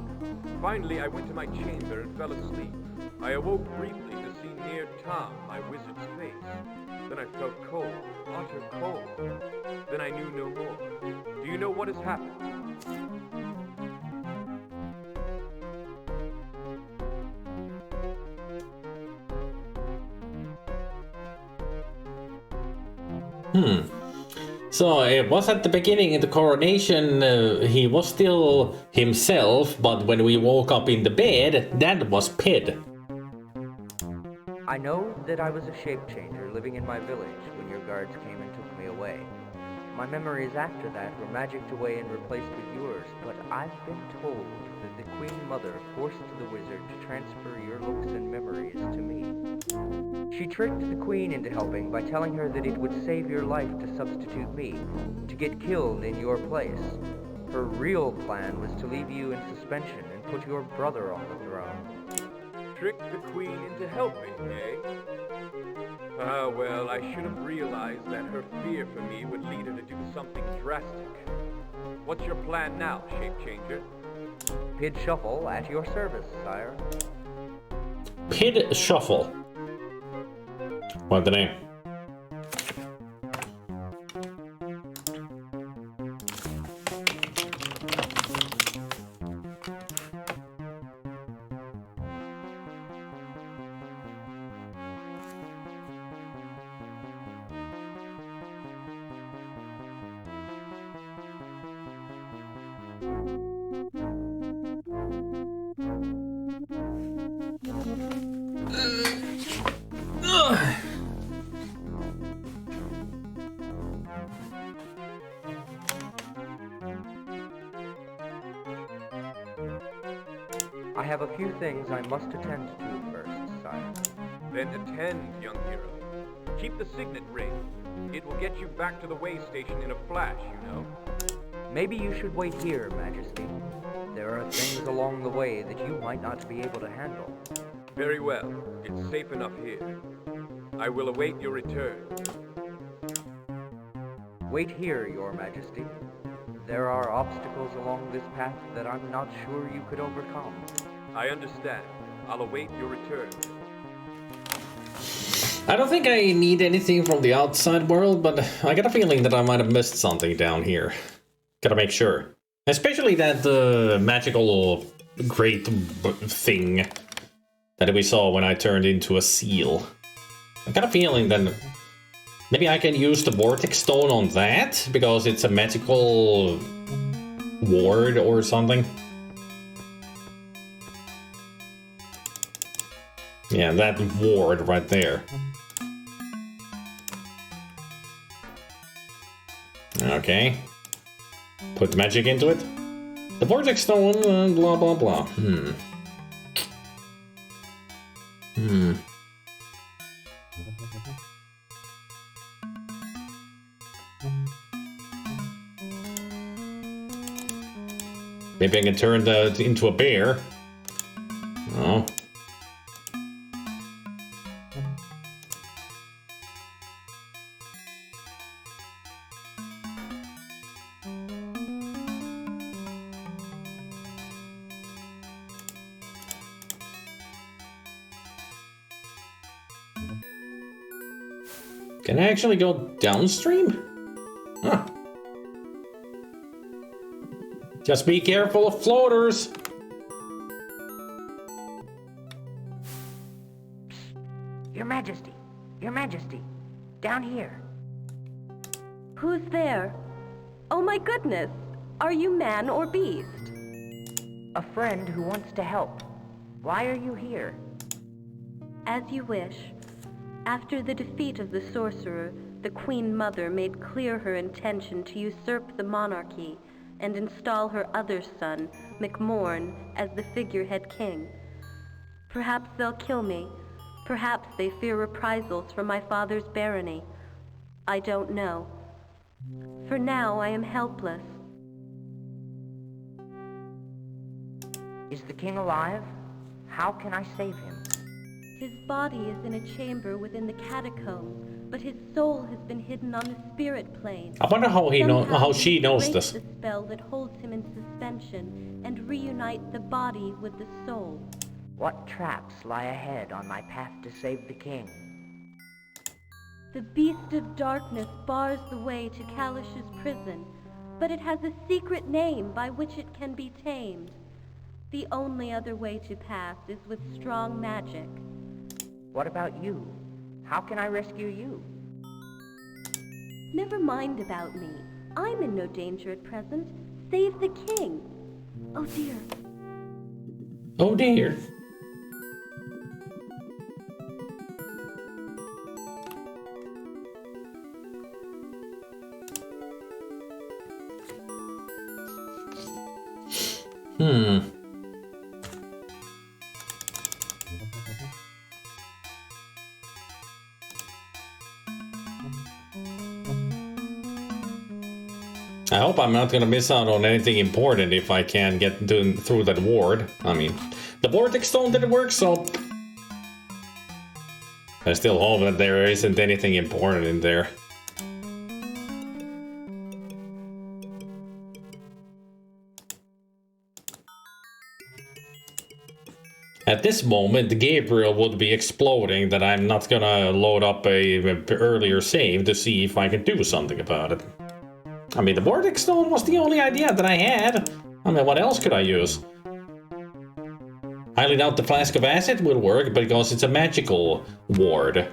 Finally, I went to my chamber and fell asleep. I awoke briefly to see near Tom, my wizard's face. Then I felt cold, utter cold. Then I knew no more. Do you know what has happened? So it was at the beginning in the coronation, he was still himself, but when we woke up in the bed, that was Pid. I know that I was a shape changer living in my village when your guards came and took me away. My memories after that were magicked away and replaced with yours, but I've been told that the Queen Mother forced the wizard to transfer your looks and memories to me. She tricked the Queen into helping by telling her that it would save your life to substitute me, to get killed in your place. Her real plan was to leave you in suspension and put your brother on the throne. Tricked the Queen into helping, eh? Ah, well, I should have realized that her fear for me would lead her to do something drastic. What's your plan now, Shape Changer? Pid Shuffle at your service, sire. Pid Shuffle. What the name? I have a few things I must attend to first, sire. Then attend, young hero. Keep the signet ring. It will get you back to the way station in a flash, you know. Maybe you should wait here, Majesty. There are things along the way that you might not be able to handle. Very well. It's safe enough here. I will await your return. Wait here, Your Majesty. There are obstacles along this path that I'm not sure you could overcome. I understand. I'll await your return. I don't think I need anything from the outside world, but I got a feeling that I might have missed something down here. Gotta make sure. Especially that magical great thing that we saw when I turned into a seal. I got a feeling that maybe I can use the Vortex Stone on that, because it's a magical ward or something. Yeah, that ward right there. Okay. Put magic into it. The Vortex Stone, blah blah blah. Maybe I can turn that into a bear. Oh. Can I actually go downstream? Huh. Just be careful of floaters. Your Majesty, Your Majesty, down here. Who's there? Oh my goodness! Are you man or beast? A friend who wants to help. Why are you here? As you wish. After the defeat of the sorcerer, the Queen Mother made clear her intention to usurp the monarchy and install her other son, McMorn, as the figurehead king. Perhaps they'll kill me. Perhaps they fear reprisals from my father's barony. I don't know. For now, I am helpless. Is the king alive? How can I save him? His body is in a chamber within the catacombs, but his soul has been hidden on the spirit plane. I wonder how how she knows break this. The spell that holds him in suspension and reunite the body with the soul. What traps lie ahead on my path to save the king? The beast of darkness bars the way to Kalish's prison, but it has a secret name by which it can be tamed. The only other way to pass is with strong magic. What about you? How can I rescue you? Never mind about me. I'm in no danger at present. Save the king. Oh dear. Oh dear. I hope I'm not gonna miss out on anything important if I can get through that ward. I mean, the vortex stone didn't work, so I still hope that there isn't anything important in there. At this moment, Gabriel would be exploding that I'm not gonna load up a earlier save to see if I can do something about it. I mean, the vortex stone was the only idea that I had. I mean, what else could I use? Highly doubt the flask of acid will work because it's a magical ward.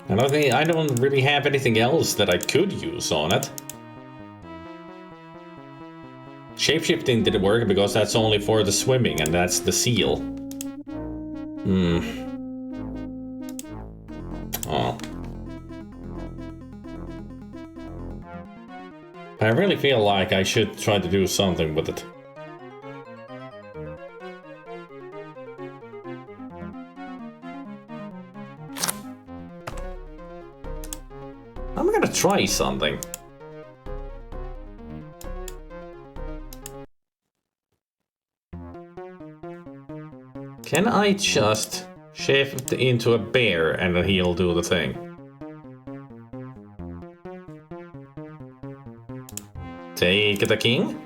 I don't really have anything else that I could use on it. Shapeshifting didn't work because that's only for the swimming, and that's the seal. Oh. I really feel like I should try to do something with it. I'm gonna try something. Can I just shift into a bear and then he'll do the thing? Take the king?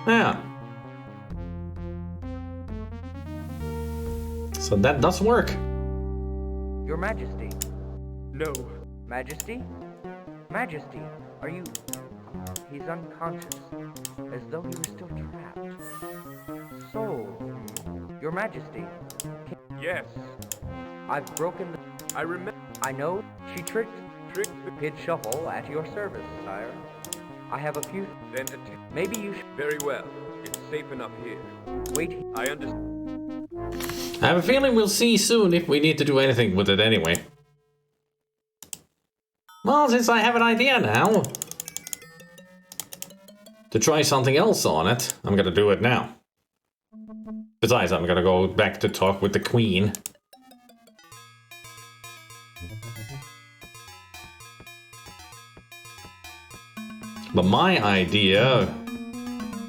Yeah. So that does work. Your Majesty. No. Majesty? Majesty, are you... He's unconscious, as though he were still trapped. So... Your Majesty. Yes. I've broken the... I remember. I know she tricked the Pid Shuffle at your service, sire. I have a few... Then maybe you should... Very well. It's safe enough here. Wait. I understand. I have a feeling we'll see soon if we need to do anything with it anyway. Well, since I have an idea now to try something else on it, I'm gonna do it now. Besides, I'm gonna go back to talk with the queen. But my idea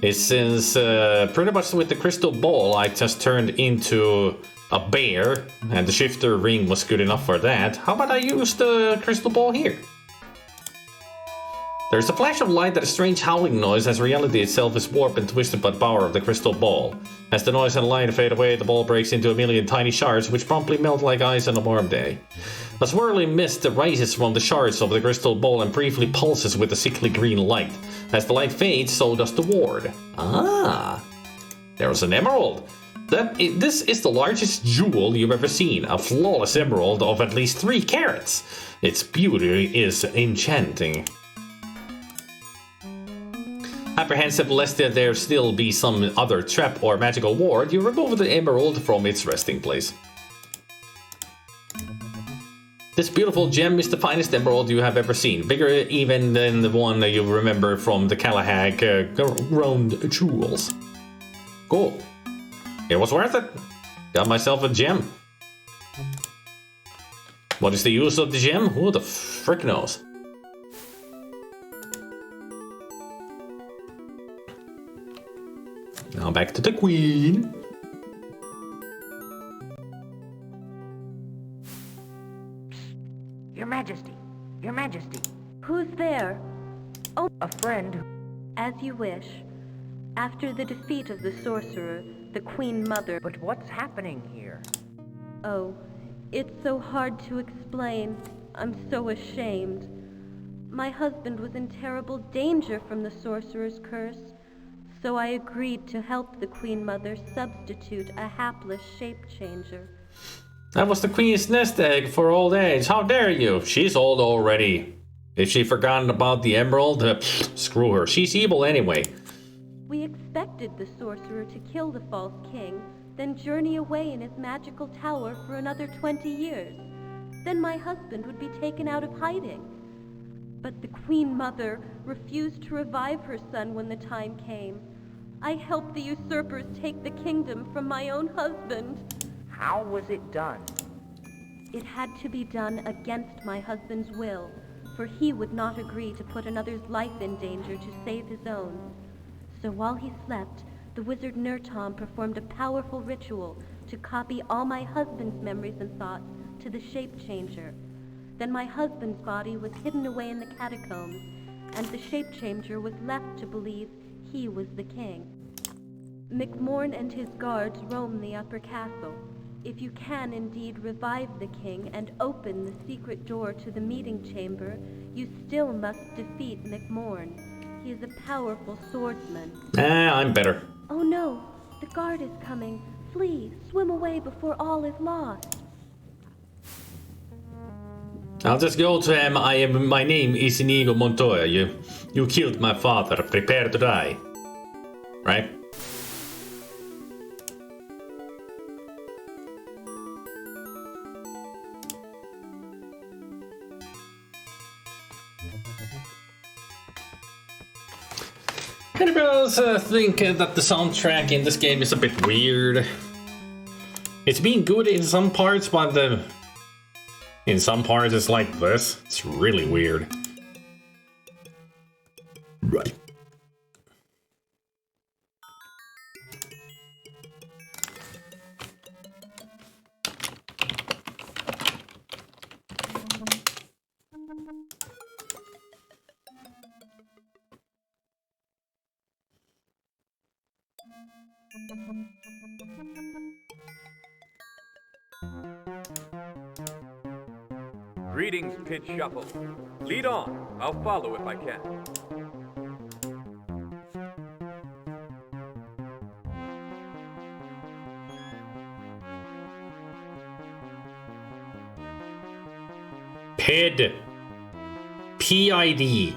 is, since pretty much with the crystal ball I just turned into a bear and the shifter ring was good enough for that, how about I use the crystal ball here? There's a flash of light that a strange howling noise as reality itself is warped and twisted by the power of the crystal ball. As the noise and light fade away, the ball breaks into a million tiny shards which promptly melt like ice on a warm day. A swirling mist rises from the shards of the crystal ball and briefly pulses with a sickly green light. As the light fades, so does the ward. Ah! There's an emerald! This is the largest jewel you've ever seen, a flawless emerald of at least 3 carats. Its beauty is enchanting. Apprehensive lest there still be some other trap or magical ward, you remove the emerald from its resting place. This beautiful gem is the finest emerald you have ever seen, bigger even than the one you remember from the Galahad ground jewels. Cool. It was worth it. Got myself a gem. What is the use of the gem? Who the frick knows? Now back to the queen. Your Majesty! Your Majesty! Who's there? Oh, A friend. as you wish. After the defeat of the sorcerer, the Queen Mother... But what's happening here? Oh, it's so hard to explain. I'm so ashamed. My husband was in terrible danger from the sorcerer's curse, so I agreed to help the Queen Mother substitute a hapless shape changer. That was the queen's nest egg for old age. How dare you? She's old already. If she forgotten about the emerald, screw her. She's evil anyway. We expected the sorcerer to kill the false king, then journey away in his magical tower for another 20 years. Then my husband would be taken out of hiding. But the Queen Mother refused to revive her son when the time came. I helped the usurpers take the kingdom from my own husband. How was it done? It had to be done against my husband's will, for he would not agree to put another's life in danger to save his own. So while he slept, the wizard Nurtom performed a powerful ritual to copy all my husband's memories and thoughts to the shape changer. Then my husband's body was hidden away in the catacombs, and the shape changer was left to believe he was the king. McMorn and his guards roam the upper castle. If you can indeed revive the king and open the secret door to the meeting chamber, you still must defeat McMorn. He is a powerful swordsman. I'm better. Oh no, the guard is coming. Flee, swim away before all is lost. I'll just go to him. My name is Inigo Montoya. You killed my father. Prepare to die. Right? Anybody else think that the soundtrack in this game is a bit weird? It's been good in some parts, but in some parts it's like this. It's really weird. Right. Greetings, Pit Shuffle. Lead on. I'll follow if I can. PID. PID.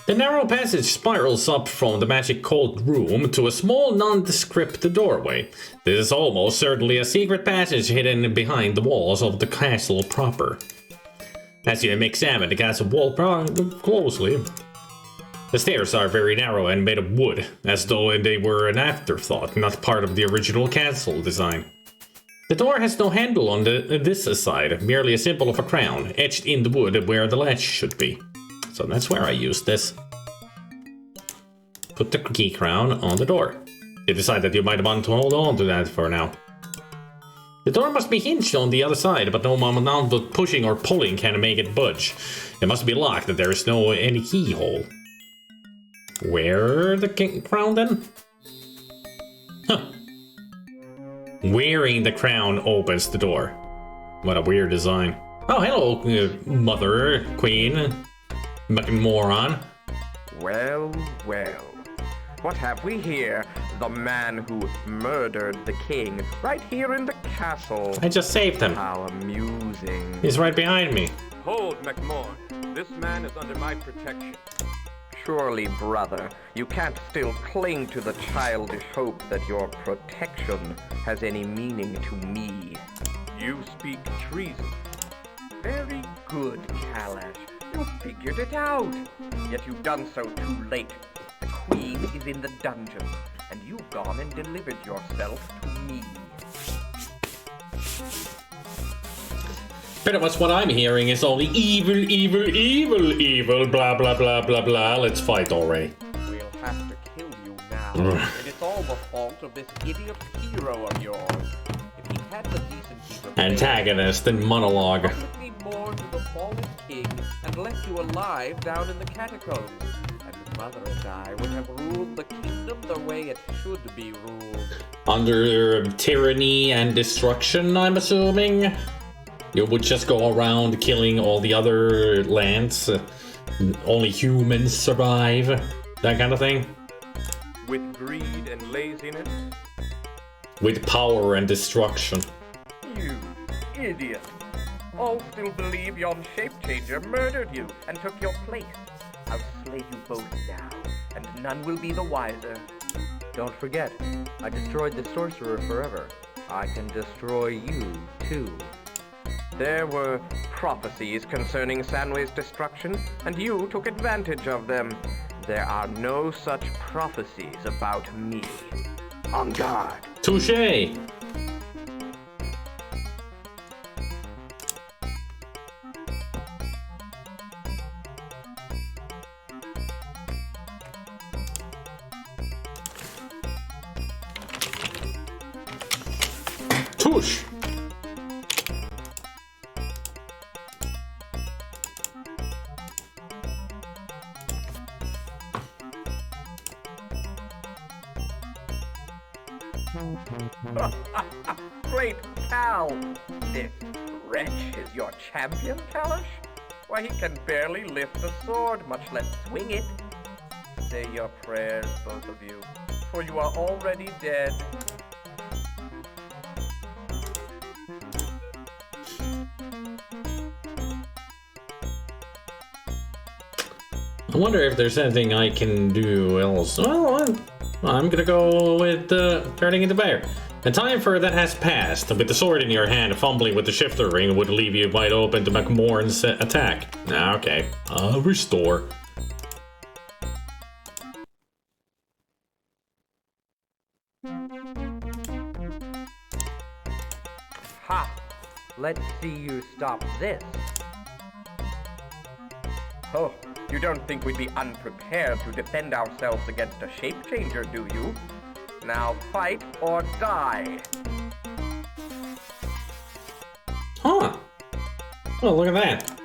The narrow passage spirals up from the magic cold room to a small nondescript doorway. This is almost certainly a secret passage hidden behind the walls of the castle proper. As you examine the castle wall closely, the stairs are very narrow and made of wood, as though they were an afterthought, not part of the original castle design. The door has no handle on this side, merely a symbol of a crown, etched in the wood where the latch should be. So that's where I used this. Put the key crown on the door. You decide that you might want to hold on to that for now. The door must be hinged on the other side, but no amount of pushing or pulling can make it budge. It must be locked, that there is no any keyhole. Wear the crown then? Huh. Wearing the crown opens the door. What a weird design. Oh, hello, mother, queen. Fucking moron. Well, well. What have we here? the man who murdered the king right here in the castle. I just saved him. How amusing. He's right behind me. Hold, McMorn. This man is under my protection. Surely, brother, you can't still cling to the childish hope that your protection has any meaning to me. You speak treason. Very good, Kalash. You figured it out. Yet you've done so too late. The queen is in the dungeon, and you've gone and delivered yourself to me. Pretty much what I'm hearing is only evil, evil, evil, evil, blah, blah, blah, blah, blah. Let's fight already. We'll have to kill you now, and it's all the fault of this idiot hero of yours. If he had the decency to Antagonist and monologue. probably mourn to the fallen king and left you alive down in the catacombs. And mother and I would have ruled the kingdom the way it should be ruled. Under tyranny and destruction, I'm assuming? You would just go around killing all the other lands. Only humans survive. That kind of thing. With greed and laziness? With power and destruction. You idiot. All still believe yon shape-changer murdered you and took your place. I'll slay you both now, and none will be the wiser. Don't forget, I destroyed the sorcerer forever. I can destroy you, too. There were prophecies concerning Sanway's destruction, and you took advantage of them. There are no such prophecies about me. On guard. Touché! Touche! Great Cal! This wretch is your champion, Kalash? Why, he can barely lift a sword, much less swing it. Say your prayers, both of you, for you are already dead. I wonder if there's anything I can do else. Well, I'm gonna go with turning into bear. The time for that has passed. With the sword in your hand, fumbling with the shifter ring would leave you wide open to McMorn's attack. Okay, I'll restore. Ha! Let's see you stop this. Oh, you don't think we'd be unprepared to defend ourselves against a shape-changer, do you? Now fight or die. Huh. Well, look at that.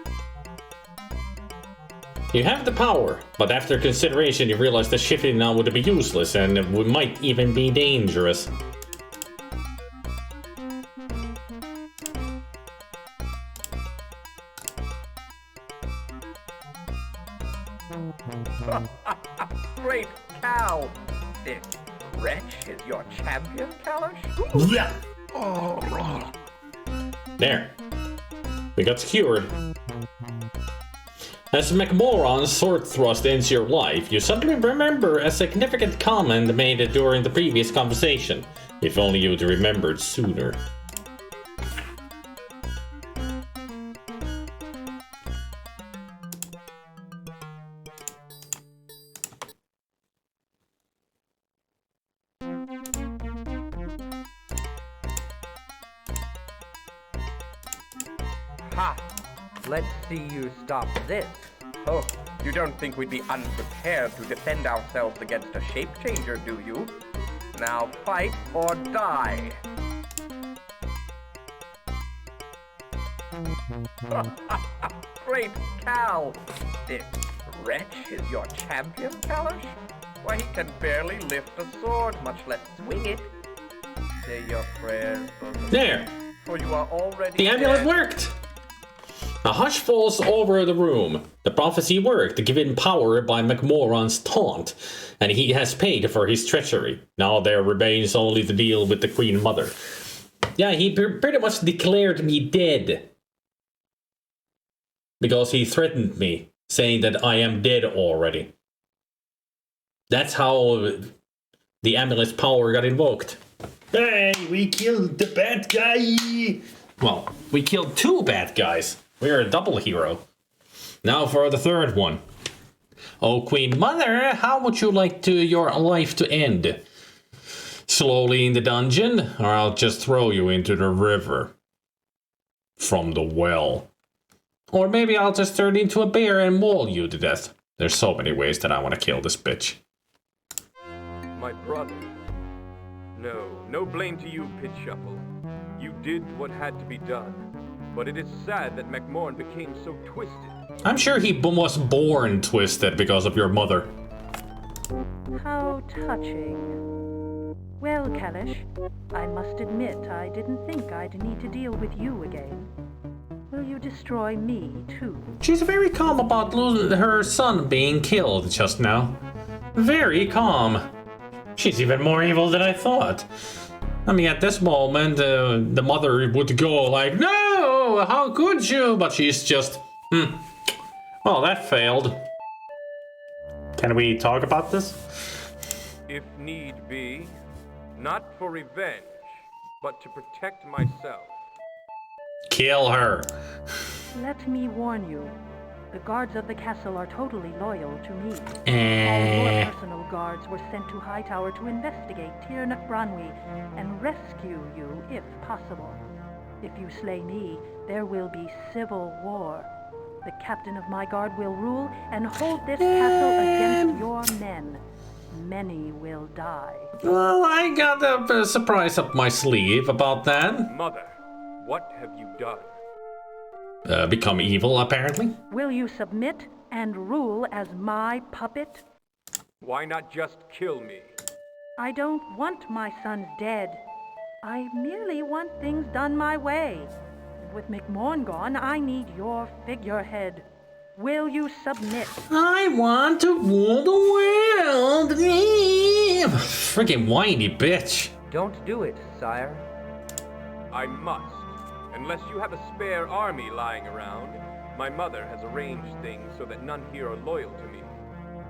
You have the power, but after consideration you realize that shifting now would be useless and it might even be dangerous. Great cow! This wretch is your champion, Kalash? Yeah. There. We got secured. As McMoron's sword thrust ends your life, you suddenly remember a significant comment made during the previous conversation. If only you'd remembered sooner. Ha! Let's see you stop this. Oh, you don't think we'd be unprepared to defend ourselves against a shape-changer, do you? Now fight or die. Great cow! This wretch is your champion, Kalash? Why, he can barely lift a sword, much less swing it. Say your prayers, both of you, There! for you are already The amulet dead. worked! A hush falls over the room. The prophecy worked, given power by McMoran's taunt, and he has paid for his treachery. Now there remains only to deal with the Queen Mother. Yeah, he pretty much declared me dead. Because he threatened me, saying that I am dead already. That's how the amulet's power got invoked. Hey, we killed the bad guy! Well, we killed 2 bad guys. We're a double hero. Now for the third one. Oh, Queen Mother, how would you like your life to end? Slowly in the dungeon, or I'll just throw you into the river. From the well. Or maybe I'll just turn into a bear and maul you to death. There's so many ways that I want to kill this bitch. My brother. No blame to you, Pit Shuffle. You did what had to be done. But it is sad that McMorn became so twisted. I'm sure he was born twisted because of your mother. How touching. Well, Kalish, I must admit I didn't think I'd need to deal with you again. Will you destroy me, too? She's very calm about losing her son being killed just now. Very calm. She's even more evil than I thought. I mean, at this moment, the mother would go like, no, how could you? But she's just, well, that failed. Can we talk about this? If need be, not for revenge, but to protect myself. Kill her. Let me warn you. The guards of the castle are totally loyal to me. All your personal guards were sent to Hightower to investigate Tir Branwy and rescue you if possible. If you slay me, there will be civil war. The captain of my guard will rule and hold this castle against your men. Many will die. Well, I got a surprise up my sleeve about that. Mother, what have you done? Become evil, apparently. Will you submit and rule as my puppet? Why not just kill me? I don't want my sons dead. I merely want things done my way. With McMorn gone, I need your figurehead. Will you submit? I want to rule the world. Freaking whiny bitch. Don't do it, sire. I must. Unless you have a spare army lying around, my mother has arranged things so that none here are loyal to me.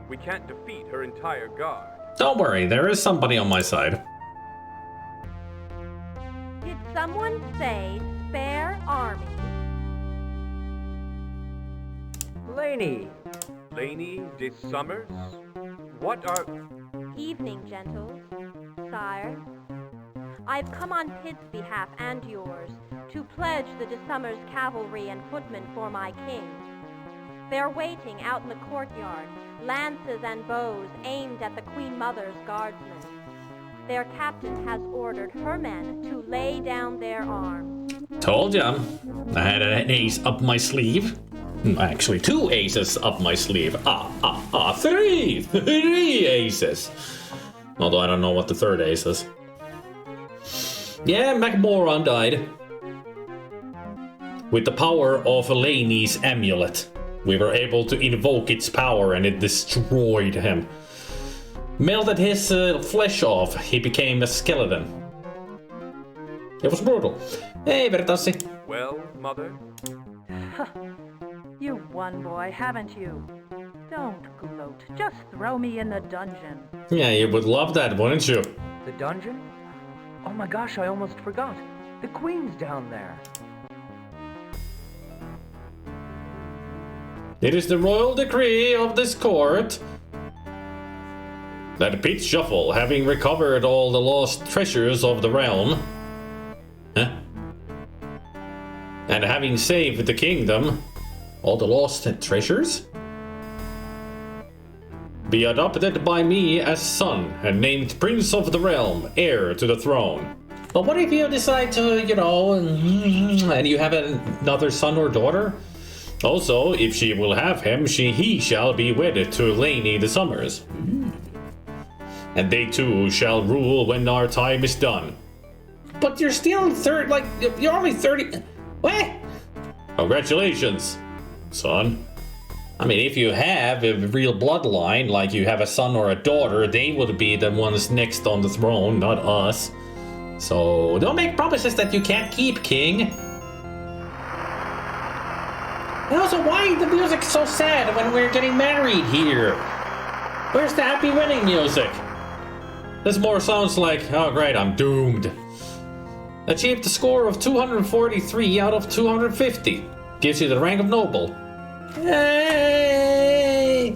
We can't defeat her entire guard. Don't worry, there is somebody on my side. Did someone say spare army? Laney! Laney de Summers? What are... Evening, gentles. Sire. I've come on Pid's behalf and yours to pledge the De Summers cavalry and footmen for my king. They're waiting out in the courtyard, lances and bows aimed at the Queen Mother's guardsmen. Their captain has ordered her men to lay down their arms. Told ya. I had an ace up my sleeve. Actually, 2 aces up my sleeve. Three aces. Although I don't know what the third ace is. Yeah, McMoran died. With the power of Laney's amulet, we were able to invoke its power and it destroyed him. Melted his flesh off, he became a skeleton. It was brutal. Hey, Vertassi. Well, Mother? You won, boy, haven't you? Don't gloat. Just throw me in the dungeon. Yeah, you would love that, wouldn't you? The dungeon? Oh my gosh, I almost forgot. The Queen's down there. It is the royal decree of this court that Pete Shuffle, having recovered all the lost treasures of the realm, and having saved the kingdom, all the lost treasures, be adopted by me as son and named Prince of the Realm, heir to the throne. But what if you decide to, and you have another son or daughter? Also, if she will have him, he shall be wedded to Laney de Summers. And they too shall rule when our time is done. But you're still you're only 30. What? Congratulations, son. I mean, if you have a real bloodline, like you have a son or a daughter, they would be the ones next on the throne, not us. So don't make promises that you can't keep, King. And also, why the music so sad when we're getting married here? Where's the happy wedding music? This more sounds like, oh great, I'm doomed. Achieved a score of 243 out of 250. Gives you the rank of noble. Yay!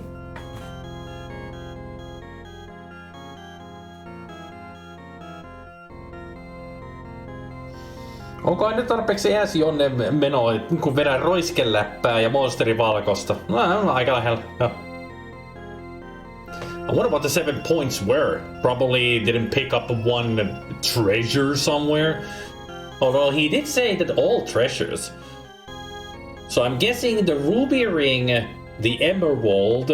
Onkohan nyt tarpeeksi ees jonne meno, kun vedän roiskeläppää ja monsterivalkosta? No, aika lähellä. No. I wonder what the 7 points were. Probably didn't pick up one treasure somewhere. Although he did say that all treasures. So I'm guessing the ruby ring, the emerald,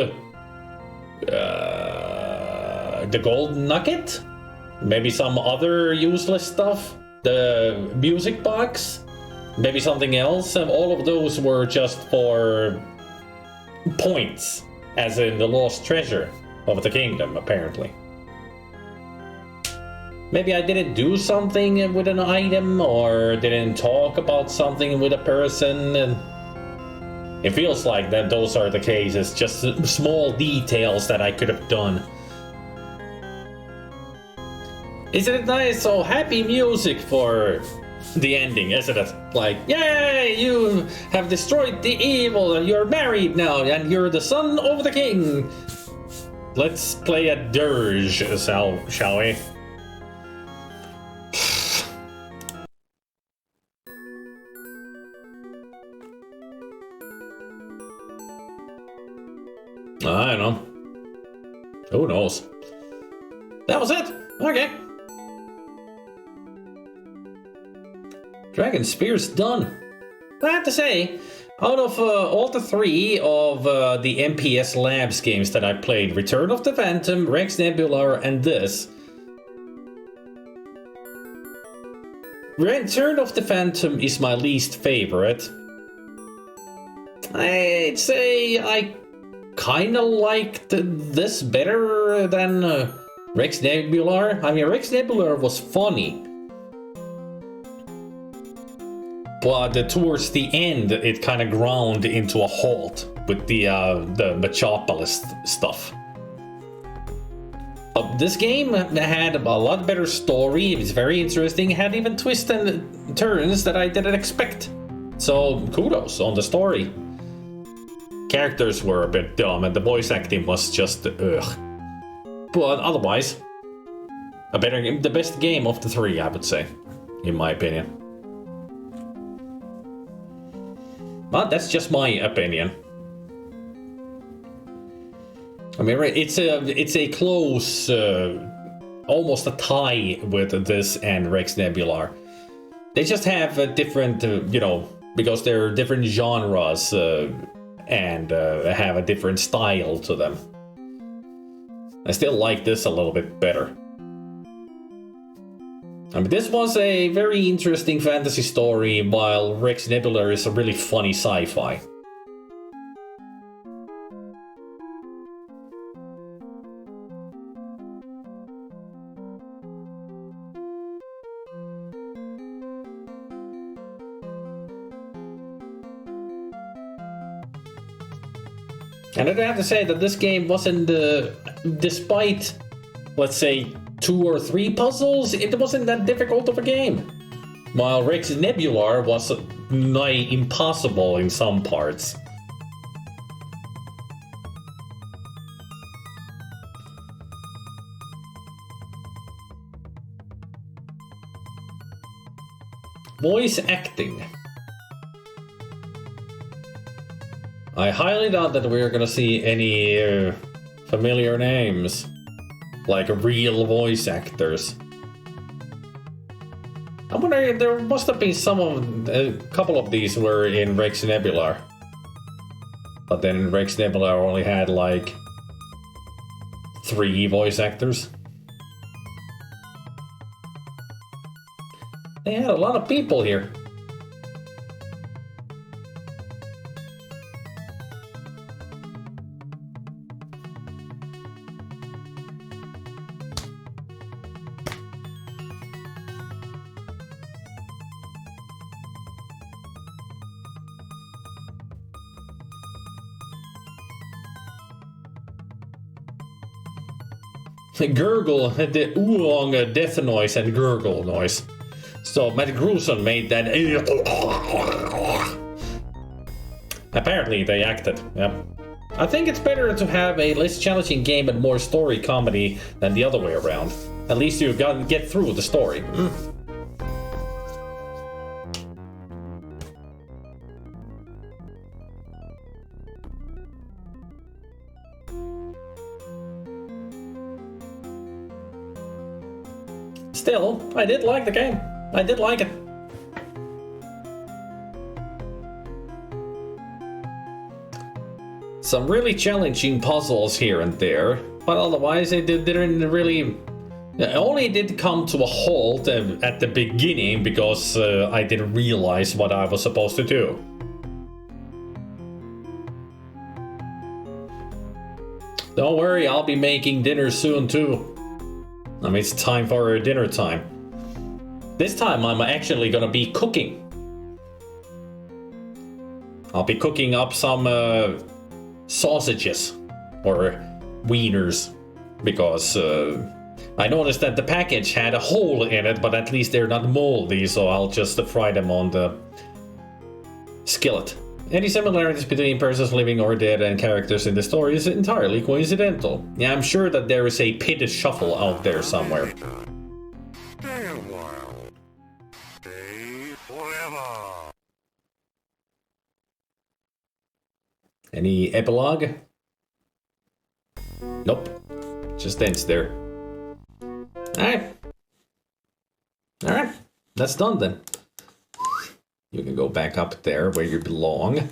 the gold nugget, maybe some other useless stuff, the music box, maybe something else. All of those were just for points, as in the lost treasure of the kingdom, apparently. Maybe I didn't do something with an item, or didn't talk about something with a person, and it feels like that those are the cases, just small details that I could have done. Isn't it nice? So happy music for the ending, isn't it? Like, yay, you have destroyed the evil, and you're married now, and you're the son of the king. Let's play a dirge, shall we? I don't know. Who knows? That was it. Okay. Dragonsphere's done. I have to say, out of all the 3 of the MPS Labs games that I played, Return of the Phantom, Rex Nebular, and this, Return of the Phantom is my least favorite. I'd say I kinda liked this better than Rex Nebular. I mean, Rex Nebular was funny, but towards the end, it kind of ground into a halt with the Metropolis stuff. This game had a lot better story. It was very interesting. It had even twists and turns that I didn't expect. So kudos on the story. Characters were a bit dumb, and the voice acting was just ugh. But otherwise, the best game of the 3, I would say, in my opinion. But that's just my opinion. I mean, it's a close, almost a tie with this and Rex Nebular. They just have a different, because they're different genres. And have a different style to them. I still like this a little bit better. I mean, this was a very interesting fantasy story, while Rex Nebular is a really funny sci-fi. And I'd have to say that this game wasn't, despite, let's say, 2 or 3 puzzles, it wasn't that difficult of a game. While Rex Nebular was nigh impossible in some parts. Voice acting. I highly doubt that we're gonna see any familiar names, like real voice actors. I wonder if there must have been a couple of these were in Rex Nebular. But then Rex Nebular only had like 3 voice actors. They had a lot of people here. Gurgle, the oolong death noise and gurgle noise. So Matt Gruson made that. Apparently they acted, yep. I think it's better to have a less challenging game and more story comedy than the other way around. At least you get through the story. Still, I did like the game. I did like it. Some really challenging puzzles here and there, but otherwise it didn't really... It only did come to a halt at the beginning because I didn't realize what I was supposed to do. Don't worry, I'll be making dinner soon too. I mean, it's time for dinner time. This time I'm actually gonna be cooking. I'll be cooking up some sausages or wieners because I noticed that the package had a hole in it, but at least they're not moldy, so I'll just fry them on the skillet. Any similarities between persons living or dead and characters in the story is entirely coincidental. Yeah, I'm sure that there is a pitted shuffle out there somewhere. Stay a while. Stay forever. Any epilogue? Nope. Just ends there. Alright. Alright. That's done then. You can go back up there where you belong.